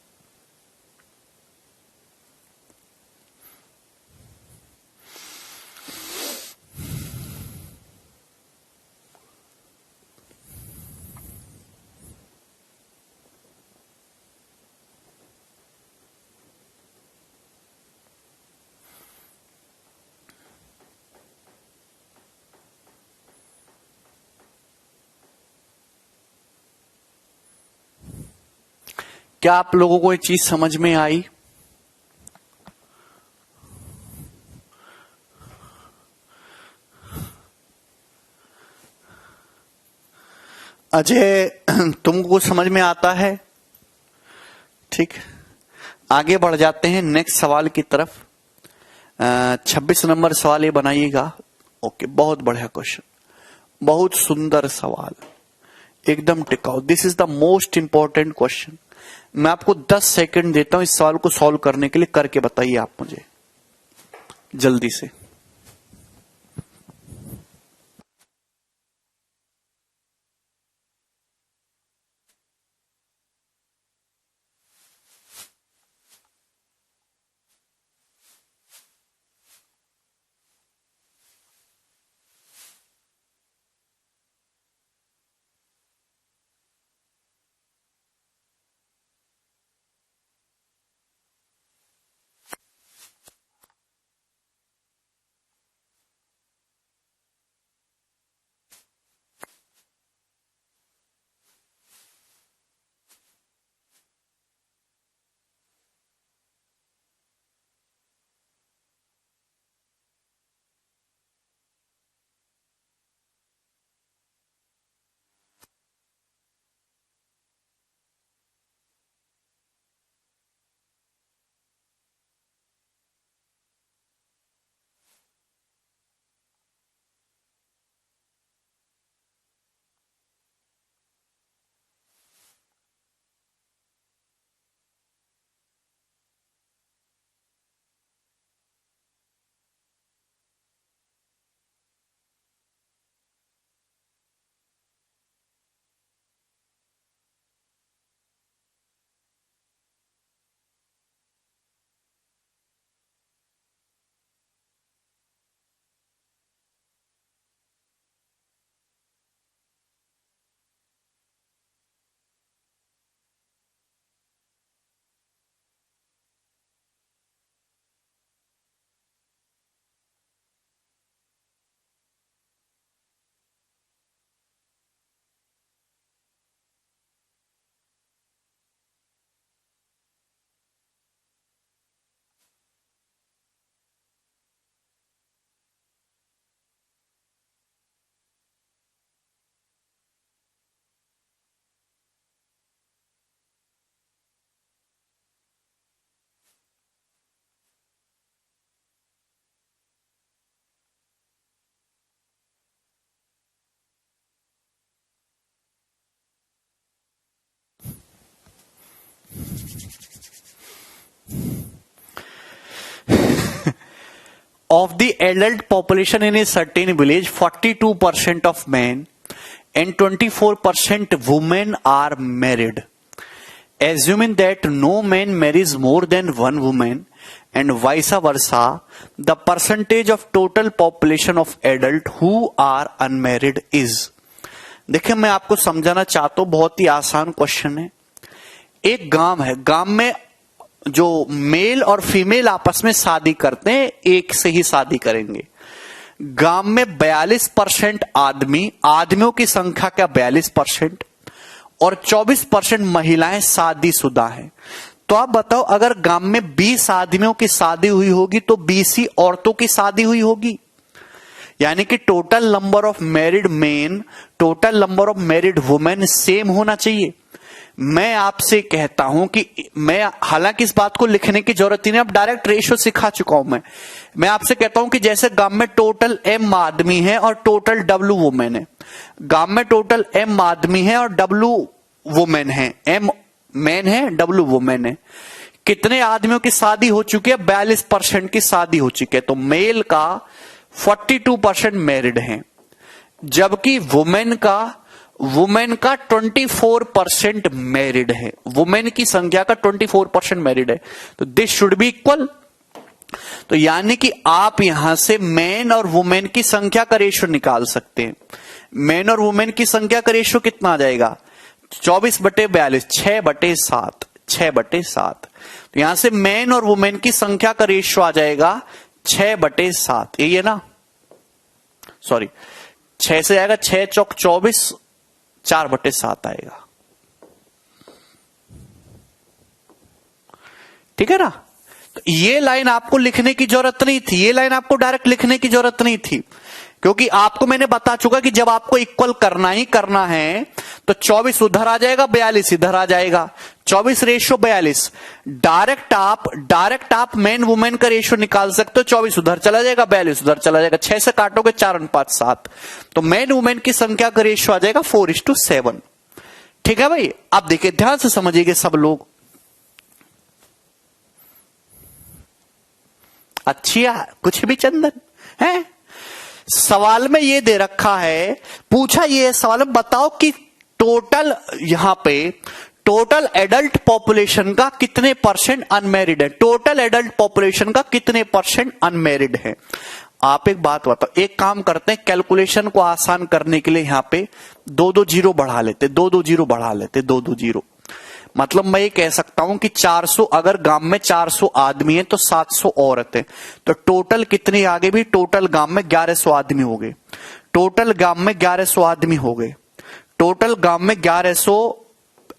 क्या आप लोगों को ये चीज समझ में आई। अजय तुमको समझ में आता है, ठीक। आगे बढ़ जाते हैं नेक्स्ट सवाल की तरफ। 26 नंबर सवाल ये बनाइएगा। ओके, बहुत बढ़िया क्वेश्चन, बहुत सुंदर सवाल, एकदम टिकाऊ। This is the most important question. मैं आपको 10 सेकंड देता हूं इस सवाल को सॉल्व करने के लिए, करके बताइए आप मुझे जल्दी से। of the adult population in a certain village 42% of men and 24% women are married. Assuming that no man marries more than one woman and vice versa, the percentage of total population of adult who are unmarried is. देखिए मैं आपको समझाना चाहता हूं, बहुत ही आसान क्वेश्चन है। एक गांव है, गांव में जो मेल और फीमेल आपस में शादी करते हैं, एक से ही शादी करेंगे। गांव में 42% आदमियों की संख्या क्या 42% और 24% महिलाएं शादीशुदा हैं। तो आप बताओ, अगर गांव में 20 आदमियों की शादी हुई होगी तो 20 ही औरतों की शादी हुई होगी। यानी कि total number of married main, total number of married women same होना चाहिए। मैं आपसे कहता हूं कि मैं, हालांकि इस बात को लिखने की जरूरत ही नहीं, अब डायरेक्ट रेशियो सिखा चुका हूं मैं आपसे कहता हूं कि जैसे गांव में टोटल M आदमी है और टोटल W वुमेन है। गांव में टोटल M आदमी है और W वुमेन है, M मैन है, W वुमेन है। कितने आदमियों की शादी हो चुकी है? 42% की शादी हो चुकी है। तो मेल का 42% मैरिड है, जबकि वुमेन का 24% मैरिड है। वुमेन की संख्या का 24% मैरिड है। तो दिस शुड बी इक्वल। तो यानी कि आप यहां से मैन और वुमेन की संख्या का रेशियो निकाल सकते हैं। मैन और वुमेन की संख्या का रेशियो कितना आ जाएगा? 24/42, 6/7, 6/7। तो यहां से मैन और वुमेन की संख्या का रेशियो आ जाएगा 6/7। यही है ना? सॉरी, 6 से आएगा 6 चौक 24, 4/7 आएगा। ठीक है ना? तो ये लाइन आपको लिखने की जरूरत नहीं थी, ये लाइन आपको डायरेक्ट लिखने की जरूरत नहीं थी, क्योंकि आपको मैंने बता चुका कि जब आपको इक्वल करना ही करना है तो 24 उधर आ जाएगा, 42 इधर आ जाएगा, 24/42। डायरेक्ट आप मैन वुमेन का रेशियो निकाल सकते हो। 24 उधर चला जाएगा, 42 उधर चला जाएगा, 6 से काटोगे 4 और 5 7। तो मैन वुमेन की संख्या का रेशियो आ जाएगा 4:7। ठीक है भाई? आप देखिए, ध्यान से समझिएगा सब लोग। अच्छी कुछ भी चंदन है। सवाल में ये दे रखा है, पूछा ये सवाल में, बताओ कि टोटल, यहां पे टोटल एडल्ट पॉपुलेशन का कितने % अनमैरिड है? टोटल एडल्ट पॉपुलेशन का कितने % अनमैरिड है? आप एक बात बताओ, एक काम करते हैं, कैलकुलेशन को आसान करने के लिए यहां पे 2-2 जीरो बढ़ा लेते, 2-2 जीरो बढ़ा लेते, 2-2 जीरो। मतलब मैं ये कह सकता हूं कि 400, अगर गांव में 400 आदमी है तो 700 औरत है। तो टोटल कितनी आ गई भी? टोटल गांव में 1100 आदमी हो गए। टोटल गांव में 1100 आदमी हो गए। टोटल गांव में 1100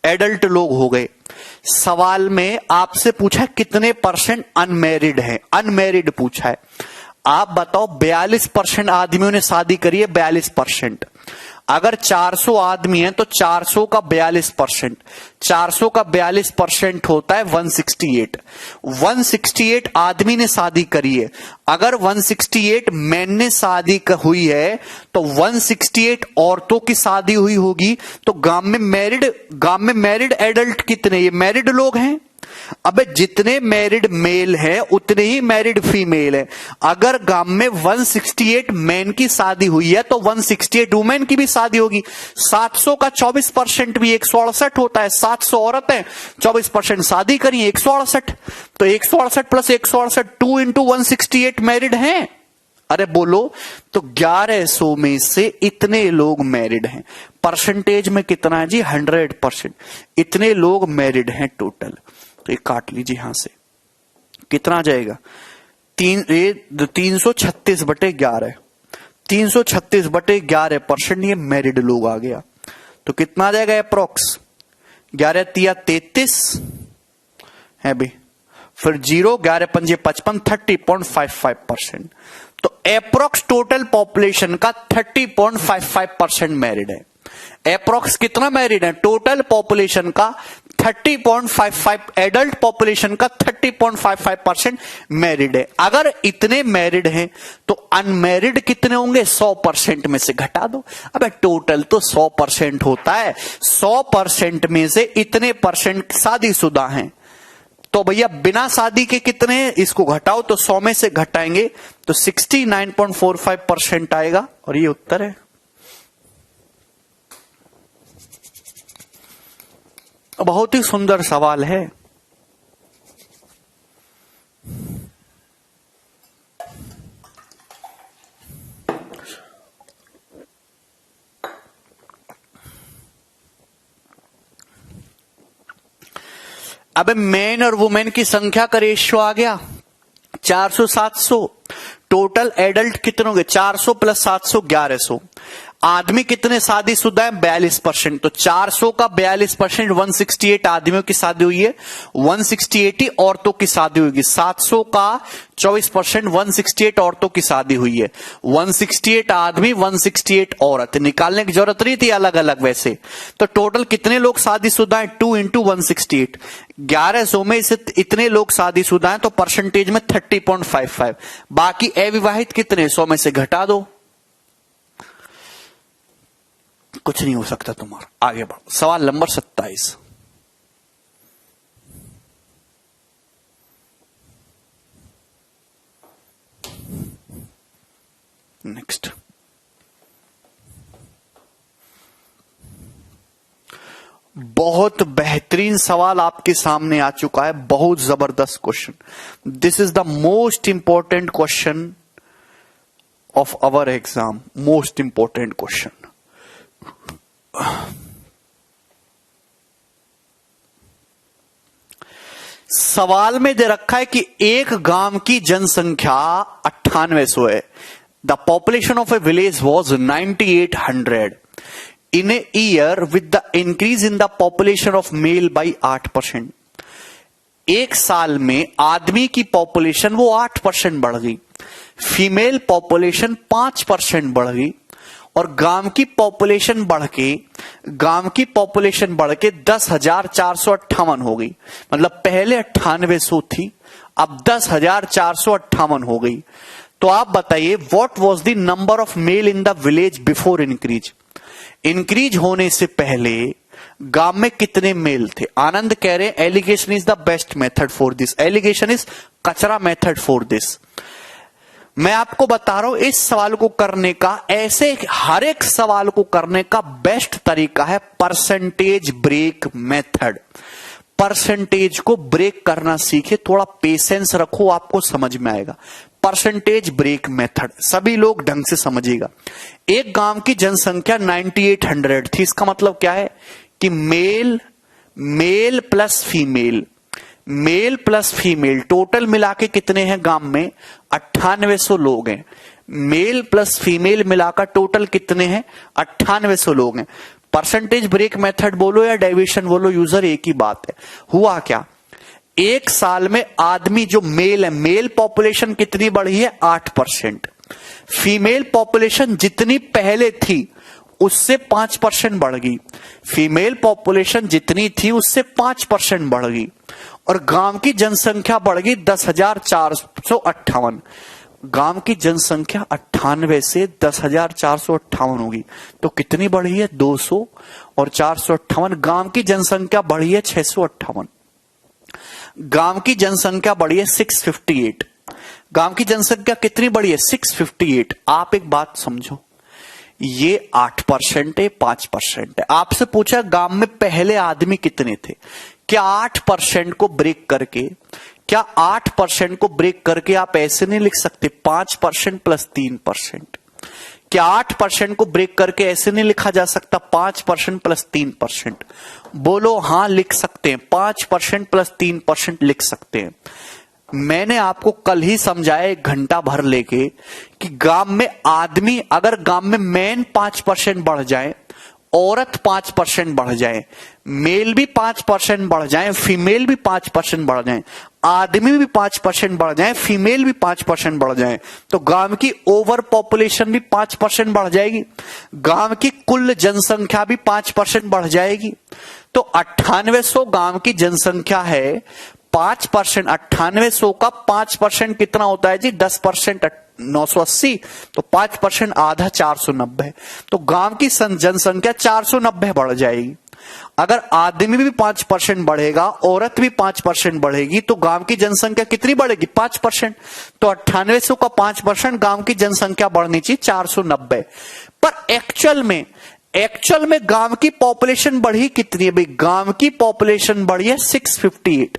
एडल्ट लोग हो गए। सवाल में आपसे पूछा कितने % अनमैरिड है, अनमैरिड पूछा है। आप बताओ, 42% आदमियों ने शादी करी है, 42%। अगर 400 आदमी हैं तो 400 का 42%, 400 का 42% होता है 168। 168 आदमी ने शादी करी है। अगर 168 मैन ने शादी हुई है तो 168 औरतों की शादी हुई होगी। तो गांव में मैरिड एडल्ट कितने? ये मैरिड लोग हैं। अबे जितने मैरिड मेल है उतने ही मैरिड फीमेल है। अगर गांव में 168 मैन की शादी हुई है तो 168 वुमेन की भी शादी होगी। 700 का 24% भी 168 होता है। 700 औरत है, 24% शादी करी, 168। तो 168 प्लस 168, 2 into 168 मैरिड हैं। अरे बोलो, तो 1100 में से इतने लोग मैरिड हैं। परसेंटेज में कितना है जी? 100%। इतने लोग मैरिड हैं टोटल। तो ये काट लीजिए यहां से, कितना आ जाएगा? 336/11। 336/11% ये मैरिड लोग आ गया। तो कितना आ जाएगा अप्रोक्स? 11 तिया 33 है भी, फिर 0, 11 पंजे 55, 30.55%। तो अप्रोक्स टोटल पॉपुलेशन का 30.55% मैरिड है। अप्रोक्स कितना मैरिड है? टोटल पॉपुलेशन का 30.55, एडल्ट पॉपुलेशन का 30.55% मैरिड है। अगर इतने मैरिड हैं तो अनमैरिड कितने होंगे? 100% में से घटा दो। अबे टोटल तो 100% होता है, 100% में से इतने % शादीशुदा हैं। तो भैया बिना शादी के कितने, इसको घटाओ तो 100 में से घटाएंगे तो 69.45% आएगा, और ये उत्तर है। बहुत ही सुंदर सवाल है। अब मैन और वुमेन की संख्या का रेशियो आ गया 400-700। टोटल एडल्ट कितने होंगे, 400 प्लस 700 1100। आदमी कितने शादीशुदा है, 42%। तो 400 का 42%, 168 आदमियों की शादी हुई है, 168 ही औरतों की शादी होगी। 700 का 24%, 168 औरतों की शादी हुई है। 168 आदमी, 168 औरत, निकालने की जरूरत नहीं थी अलग अलग वैसे। तो टोटल कितने लोग शादीशुदा हैं, 2 इंटू 168। 1100 में इसे इतने लोग शादीशुदा हैं तो परसेंटेज में 30.55। बाकी अविवाहित कितने, 100 में से घटा दो, कुछ नहीं हो सकता तुम्हारा। आगे बढ़ो, सवाल नंबर 27। नेक्स्ट, बहुत बेहतरीन सवाल आपके सामने आ चुका है, बहुत जबरदस्त question. This is the most important question of our exam, most important question. सवाल में दे रखा है कि एक गांव की जनसंख्या 9800 है। The population of A village was 9800 in a year with the increase in the population of male by 8%। एक साल में आदमी की पॉपुलेशन वो 8% बढ़ गई, फीमेल पॉपुलेशन 5% बढ़ गई, और गांव की पॉपुलेशन बढ़ के 10,458 हो गई। मतलब पहले 9800 थी, अब 10,458 हो गई। तो आप बताइए, what was the number of male in the village before increase. Increase होने से पहले गांव में कितने मेल थे। आनंद कह रहे alligation is the best method for this, alligation is कचरा मेथड फॉर दिस। मैं आपको बता रहा हूं इस सवाल को करने का, ऐसे हर एक सवाल को करने का बेस्ट तरीका है परसेंटेज ब्रेक मेथड। परसेंटेज को ब्रेक करना सीखे, थोड़ा पेशेंस रखो, आपको समझ में आएगा। परसेंटेज ब्रेक मेथड सभी लोग ढंग से समझिएगा। एक गांव की जनसंख्या 9800 थी, इसका मतलब क्या है कि मेल प्लस फीमेल टोटल मिला के कितने हैं गांव में, 9800 लोग हैं। मेल प्लस फीमेल मिलाकर टोटल कितने हैं, 9800 लोग हैं। परसेंटेज ब्रेक मेथड बोलो या डेविएशन बोलो, यूजर एक ही बात है। हुआ क्या, एक साल में आदमी जो मेल है, मेल पॉपुलेशन कितनी बढ़ी है, 8%। फीमेल पॉपुलेशन जितनी पहले थी उससे 5% बढ़ गई, फीमेल पॉपुलेशन जितनी थी उससे 5% बढ़ गई, और गांव की जनसंख्या बढ़ गई 10,458। गांव की जनसंख्या 98 से 10,458 होगी, तो कितनी बढ़ी है, 200 और 458। गांव की जनसंख्या बढ़ी है 658। गांव की जनसंख्या बढ़ी है 658। गांव की जनसंख्या कितनी बढ़ी है, 658। आप एक बात समझो, ये 8% है, 5% है। आपसे पूछा गांव में पहले आदमी कितने थे, क्या 8% को ब्रेक करके आप ऐसे नहीं लिख सकते 5% प्लस 3%। क्या 8% को ब्रेक करके ऐसे नहीं लिखा जा सकता 5% प्लस 3%। बोलो हाँ लिख सकते हैं, 5% प्लस 3% लिख सकते हैं। मैंने आपको कल ही समझाया 1 घंटा भर लेके कि गांव में आदमी, अगर गांव में मैन 5% बढ़ जाए, औरत 5% बढ़ जाए, मेल भी 5% बढ़ जाए, फीमेल भी 5% बढ़ जाए, आदमी भी 5% बढ़ जाए, फीमेल भी 5% बढ़ जाए, तो गांव की ओवर पॉपुलेशन भी 5% बढ़ जाएगी, गांव की कुल जनसंख्या भी 5% बढ़ जाएगी। तो 9800 गांव की जनसंख्या है, 5%, 9800 का 5% कितना होता है जी, 10%, 980। तो 5% आधा 490, तो गांव की जनसंख्या 490 बढ़ जाएगी। अगर आदमी भी 5% बढ़ेगा, औरत भी 5% बढ़ेगी, तो गांव की जनसंख्या कितनी बढ़ेगी? 5%। तो 9800 का 5%, गांव की जनसंख्या बढ़नी चाहिए 490। पर एक्चुअल में गांव की पॉपुलेशन बढ़ी कितनी है भाई? गांव की पॉपुलेशन बढ़ी है 658।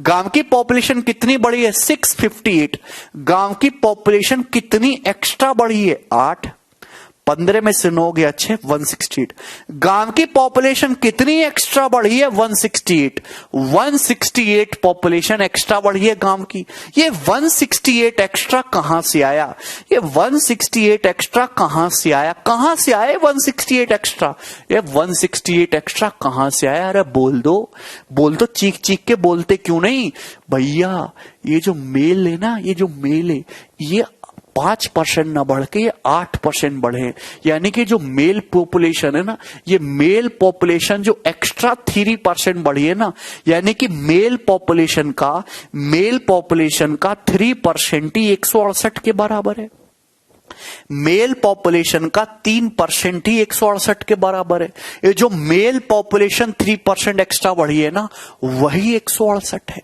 गांव की पॉपुलेशन कितनी बढ़ी है? 658। गांव की पॉपुलेशन कितनी एक्स्ट्रा बढ़ी है? 8। 15 में से 9 गया 6, 168। गांव की पॉपुलेशन कितनी एक्स्ट्रा बढ़ी है? 168। 168 पॉपुलेशन एक्स्ट्रा बढ़ी है गांव की। ये 168 एक्स्ट्रा कहां से आया? ये 168 एक्स्ट्रा कहां से आया? कहां से आया 168 एक्स्ट्रा? ये 168 एक्स्ट्रा कहां से आया? अरे बोल दो, चीख चीख के बोलते क्यों नहीं भैया? ये जो मेल है ना, ये जो मेल है, ये 5% ना बढ़ के ये 8% बढ़े। यानी कि जो मेल पॉपुलेशन है ना, ये मेल पॉपुलेशन जो एक्स्ट्रा 3% बढ़ी है ना, यानी कि मेल पॉपुलेशन का 3% ही 168 के बराबर है। मेल पॉपुलेशन का 3% ही 168 के बराबर है। ये जो मेल पॉपुलेशन 3% एक्स्ट्रा बढ़ी है ना, वही 168 है।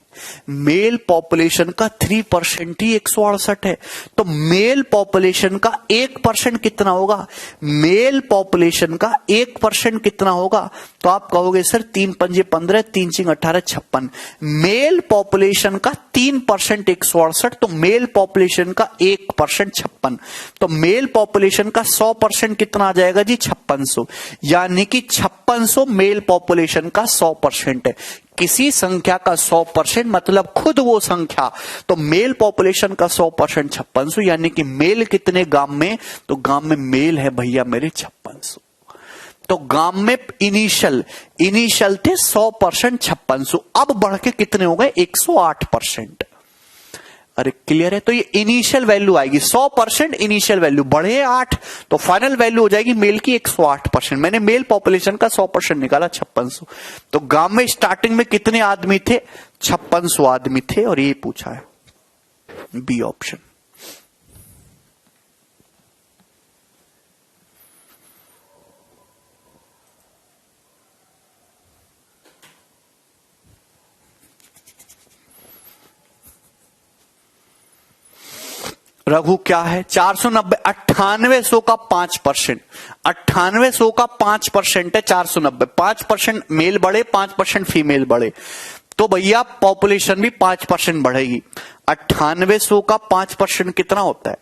मेल पॉपुलेशन का 3% ही 168 है। तो मेल पॉपुलेशन का 1% कितना होगा? मेल पॉपुलेशन का 1% कितना होगा? तो आप कहोगे सर 3 पंजे 15, 3 चिंग 18, 56। मेल पॉपुलेशन का 3% 168, तो मेल पॉपुलेशन का 1% 56। तो मेल पॉपुलेशन का 100% कितना आ जाएगा जी? 5600। यानी कि 5600 मेल पॉपुलेशन का 100% है। किसी संख्या का 100% मतलब खुद वो संख्या। तो मेल पॉपुलेशन का 100% 5600, यानी कि मेल कितने गांव में? तो गांव में मेल है भैया मेरे 5600। तो गांव में इनिशियल थे 100% 5600, अब बढ़ के कितने हो गए? 108%। अरे क्लियर है? तो ये इनिशियल वैल्यू आएगी 100%, इनिशियल वैल्यू बढ़े 8, तो फाइनल वैल्यू हो जाएगी मेल की 108%। मैंने मेल पॉपुलेशन का 100% निकाला 5600। तो गांव में स्टार्टिंग में कितने आदमी थे? 5600 आदमी थे, और ये पूछा है, बी ऑप्शन। रघु क्या है? 490, 9800 का 5%, 9800 का 5% है 490। 5% मेल बढ़े, 5% फीमेल बढ़े, तो भैया पॉपुलेशन भी 5% बढ़ेगी। 9800 का 5% कितना होता है?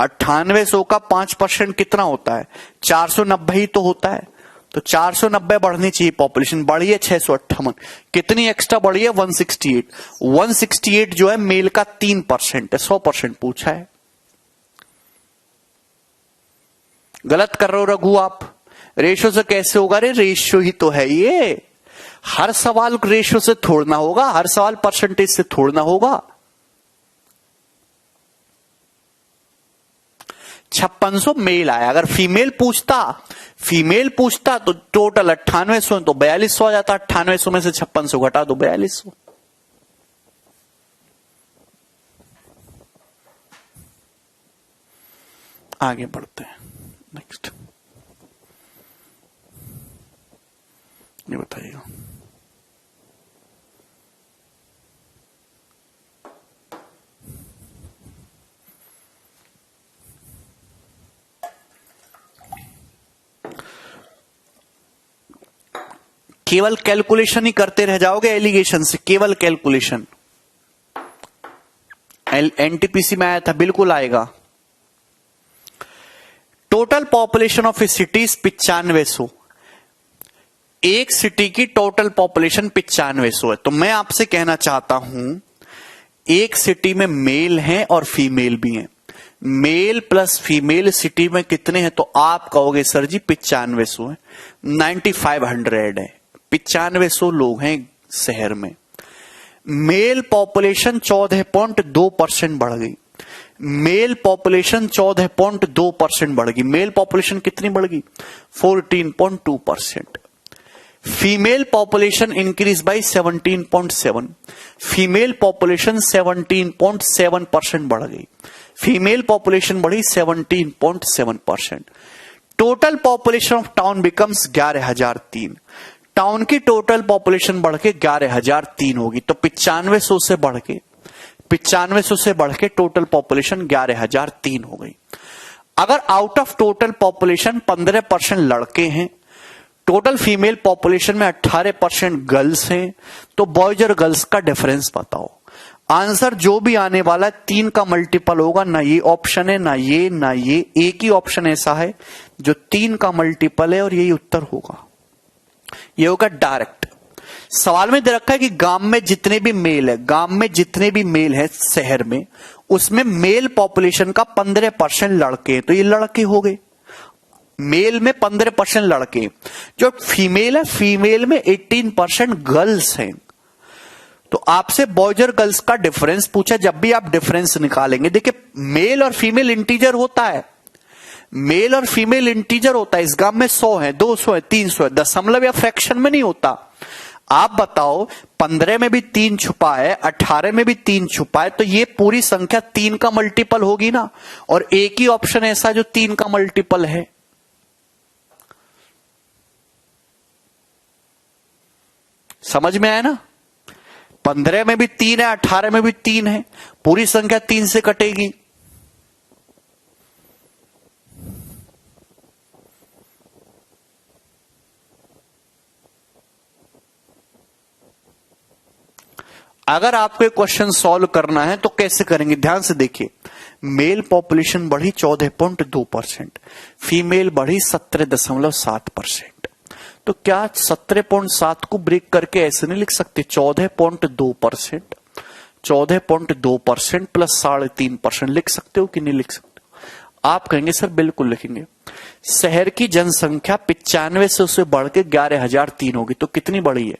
9800 का 5% कितना होता है? 490 ही तो होता है। तो 490 बढ़नी चाहिए पॉपुलेशन, बढ़ी है 658। कितनी एक्स्ट्रा बढ़ी है? 168। 168 जो है मेल का 3% है, 100% पूछा है। गलत कर रहे हो रघु आप। रेशो से कैसे होगा? रे रेशो ही तो है ये। हर सवाल रेशो से थोड़ना होगा, हर सवाल परसेंटेज से थोड़ना होगा। 5600 मेल आया। अगर फीमेल पूछता तो टोटल 9800, तो 4200 आ जाता। 9800 में से 5600 घटा दो, 4200। आगे बढ़ते हैं। नेक्स्ट ये बताइएगा। केवल कैलकुलेशन ही करते रह जाओगे एलिगेशन से, केवल कैलकुलेशन। एनटीपीसी में आया था, बिल्कुल आएगा। Total population of A city 9500। एक सिटी की टोटल पॉपुलेशन 9500 है। तो मैं आपसे कहना चाहता हूं, एक सिटी में मेल हैं और फीमेल भी हैं। मेल प्लस फीमेल सिटी में कितने हैं? तो आप कहोगे सर जी 9500 है, 9500 है, 9500 लोग हैं शहर में। मेल पॉपुलेशन 14.2% बढ़ गई। मेल पॉपुलेशन 14.2% बढ़ गई। मेल पॉपुलेशन कितनी बढ़ गई? 14.2%। Female population increase by 17.7। Female population 17.7% बढ़ गई। फीमेल पॉपुलेशन बढ़ी 17.7%। Total population of town becomes 11003। Town की टोटल पॉपुलेशन बढ़ के 11,003 होगी, तो 9500 से बढ़ के टोटल पॉपुलेशन 11,003 हो गई। अगर आउट ऑफ टोटल पॉपुलेशन 15% लड़के हैं, टोटल फीमेल पॉपुलेशन में 18% गर्ल्स हैं, तो बॉयज और गर्ल्स का डिफरेंस बताओ। आंसर जो भी आने वाला है 3 का मल्टीपल होगा, ना ये ऑप्शन है ना ये, एक ही ऑप्शन ऐसा है जो 3 का मल्टीपल है और यही उत्तर होगा। ये होगा डायरेक्ट। सवाल में दे रखा है कि गांव में जितने भी मेल है शहर में, उसमें मेल पॉपुलेशन का 15% लड़के हैं, तो ये लड़के हो गए। मेल में 15% लड़के, जो फीमेल है फीमेल में 18% गर्ल्स हैं। तो आपसे बॉयज और गर्ल्स का डिफरेंस पूछा। जब भी आप डिफरेंस निकालेंगे, देखिए मेल और फीमेल इंटीजर होता है, मेल और फीमेल इंटीजर होता है। इस गांव में 100 है, 200 है, 300 है, दशमलव या फ्रैक्शन में नहीं होता। आप बताओ 15 में भी 3 छुपा है, 18 में भी 3 छुपा है, तो ये पूरी संख्या 3 का मल्टीपल होगी ना। और एक ही ऑप्शन ऐसा जो 3 का मल्टीपल है। समझ में आया ना? 15 में भी 3 है, 18 में भी 3 है, पूरी संख्या 3 से कटेगी। अगर आपको क्वेश्चन सॉल्व करना है तो कैसे करेंगे, ध्यान से देखिए। मेल पॉपुलेशन बढ़ी 14.2%, फीमेल बढ़ी 17.7%। तो क्या 17.7 को ब्रेक करके ऐसे नहीं लिख सकते? 14.2% 14.2% प्लस 3.5% लिख सकते हो कि नहीं लिख सकते हो? आप कहेंगे सर बिल्कुल लिखेंगे। शहर की जनसंख्या 9500 से बढ़ के 11,003 होगी, तो कितनी बढ़ी है?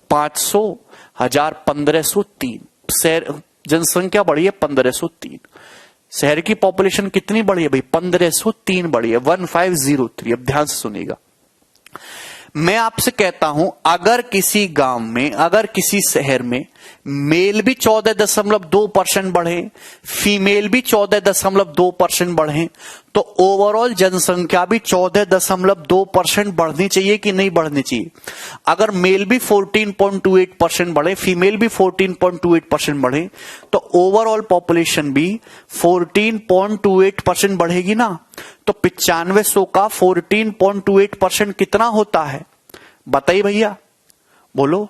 500, 1000, 1503। शहर जनसंख्या बढ़ी है 1503। शहर की पॉपुलेशन कितनी बढ़ी है भाई? 1503 बढ़ी है, 1503। अब ध्यान से सुनिएगा, मैं आपसे कहता हूं अगर किसी गांव में, अगर किसी शहर में मेल भी 14.2% बढ़े, फीमेल भी 14.2% बढ़े, तो ओवरऑल जनसंख्या भी 14.2% बढ़नी चाहिए कि नहीं बढ़नी चाहिए? अगर मेल भी 14.28% बढ़े, फीमेल भी 14.28% बढ़े, तो ओवरऑल पॉपुलेशन भी 14.28% बढ़ेगी ना। तो 9500 का 14.28% कितना होता है? बताइए भैया, बोलो,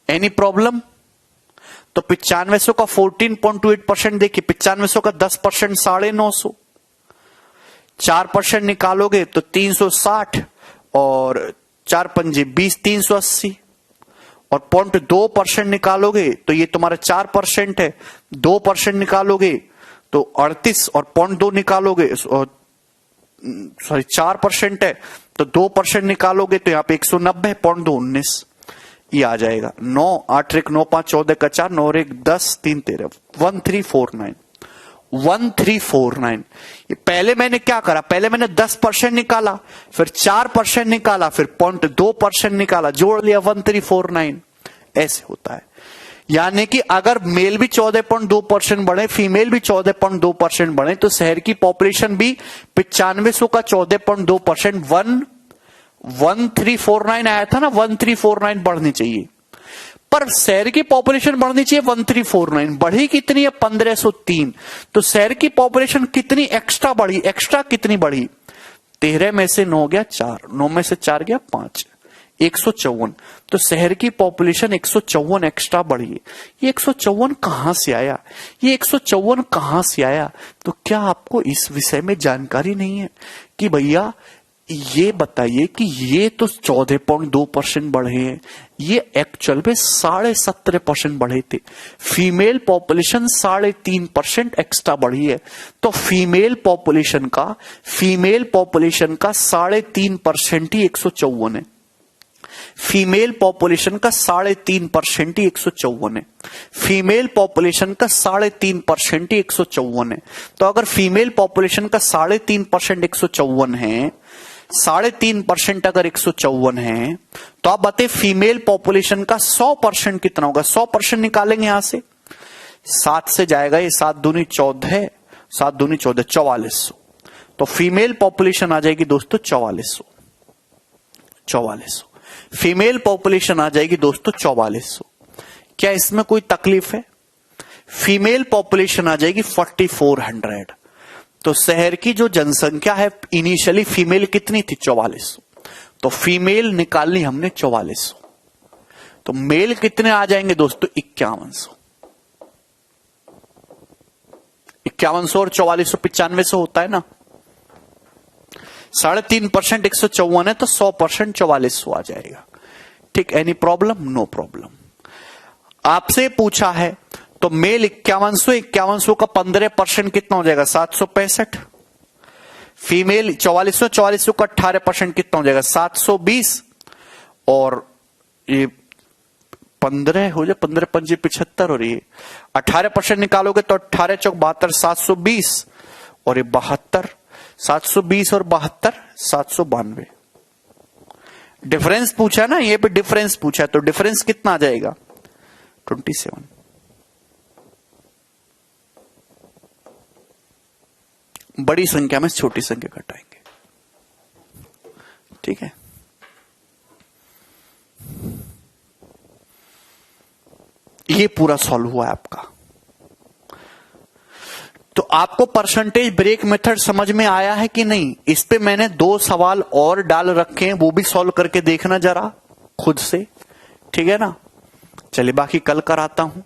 एनी प्रॉब्लम? तो 9500 का 14.28% देखिए, 9500 का 10% 950, 4% निकालोगे तो 360, और 4 पंजे 20, 380, और 0.2% निकालोगे तो ये तुम्हारा 4% है, 2% निकालोगे तो 38, और 0.2 निकालोगे, सॉरी 4% है तो 2% निकालोगे तो यहां पे 190, 0.2 19, ये आ जाएगा। 9 8 1 9 5 14 का 4, 9 1 10 3 13, 1349 1349। ये पहले मैंने क्या करा? पहले मैंने 10% निकाला, फिर 4% निकाला, फिर 0.2% निकाला, जोड़ लिया 1349। ऐसे होता है। यानी कि अगर मेल भी 14.2% बढ़े, फीमेल भी 14.2% बढ़े, तो शहर की पॉपुलेशन भी 9500 का 14.2% 1349 आया था ना, 1349 बढ़नी चाहिए। पर शहर की पॉपुलेशन बढ़नी चाहिए 1349, बढ़ी कितनी है? 1503। तो शहर की पॉपुलेशन कितनी एक्स्ट्रा बढ़ी? एक्स्ट्रा कितनी बढ़ी? 13 में से 9 गया 4, 9 में से 4 गया 5, 154। तो शहर की पॉपुलेशन 154 एक्स्ट्रा बढ़ी है। ये 154 कहां से आया? ये 154 कहां से आया? तो क्या आपको इस विषय में जानकारी नहीं है कि भैया ये बताइए कि ये तो 14.2% बढ़े हैं, ये एक्चुअल में 17.5% बढ़े थे। फीमेल पॉपुलेशन 3.5% एक्स्ट्रा बढ़ी है। तो फीमेल पॉपुलेशन का 3.5% ही 154 है। फीमेल पॉपुलेशन का 3.5% ही 154 है। फीमेल पॉपुलेशन का 3.5% ही 154 है। तो अगर फीमेल पॉपुलेशन का 3.5% 154 है, 3.5% अगर 154 है, तो आप बताइए फीमेल पॉपुलेशन का 100% कितना होगा? 100% निकालेंगे यहां से, 7 से जाएगा ये, 7 दूनी 14, 7 दूनी 14, 4400। तो फीमेल पॉपुलेशन आ जाएगी दोस्तों 4400। फीमेल पॉपुलेशन आ जाएगी दोस्तों 4400। क्या इसमें कोई तकलीफ है? फीमेल पॉपुलेशन आ जाएगी 4400। तो शहर की जो जनसंख्या है इनिशियली फीमेल कितनी थी? 4400। तो फीमेल निकालनी हमने 4400। तो मेल कितने आ जाएंगे दोस्तों? 5100। 5100 और 4400 9500 होता है ना। 3.5% 154 है तो 100% 4400 आ जाएगा। ठीक, एनी प्रॉब्लम? No problem. आपसे पूछा है तो मेल 5100 का 15% कितना हो जाएगा? 765। फीमेल 4400 का 18% कितना हो जाएगा? 720। और ये 15 हो जाए, 15 पंजे 75 और ये 18% निकालोगे तो 18 चौक 72, 720 और ये 72, 720 और 72 792। डिफरेंस पूछा ना, ये पे डिफरेंस पूछा है तो डिफरेंस कितना आ जाएगा? 27। बड़ी संख्या में छोटी संख्या घटाएंगे। ठीक है, ये पूरा सॉल्व हुआ है आपका। तो आपको परसेंटेज ब्रेक मेथड समझ में आया है कि नहीं? इस पे मैंने 2 सवाल और डाल रखे हैं, वो भी सॉल्व करके देखना जरा खुद से। ठीक है ना? चलिए बाकी कल कराता हूं।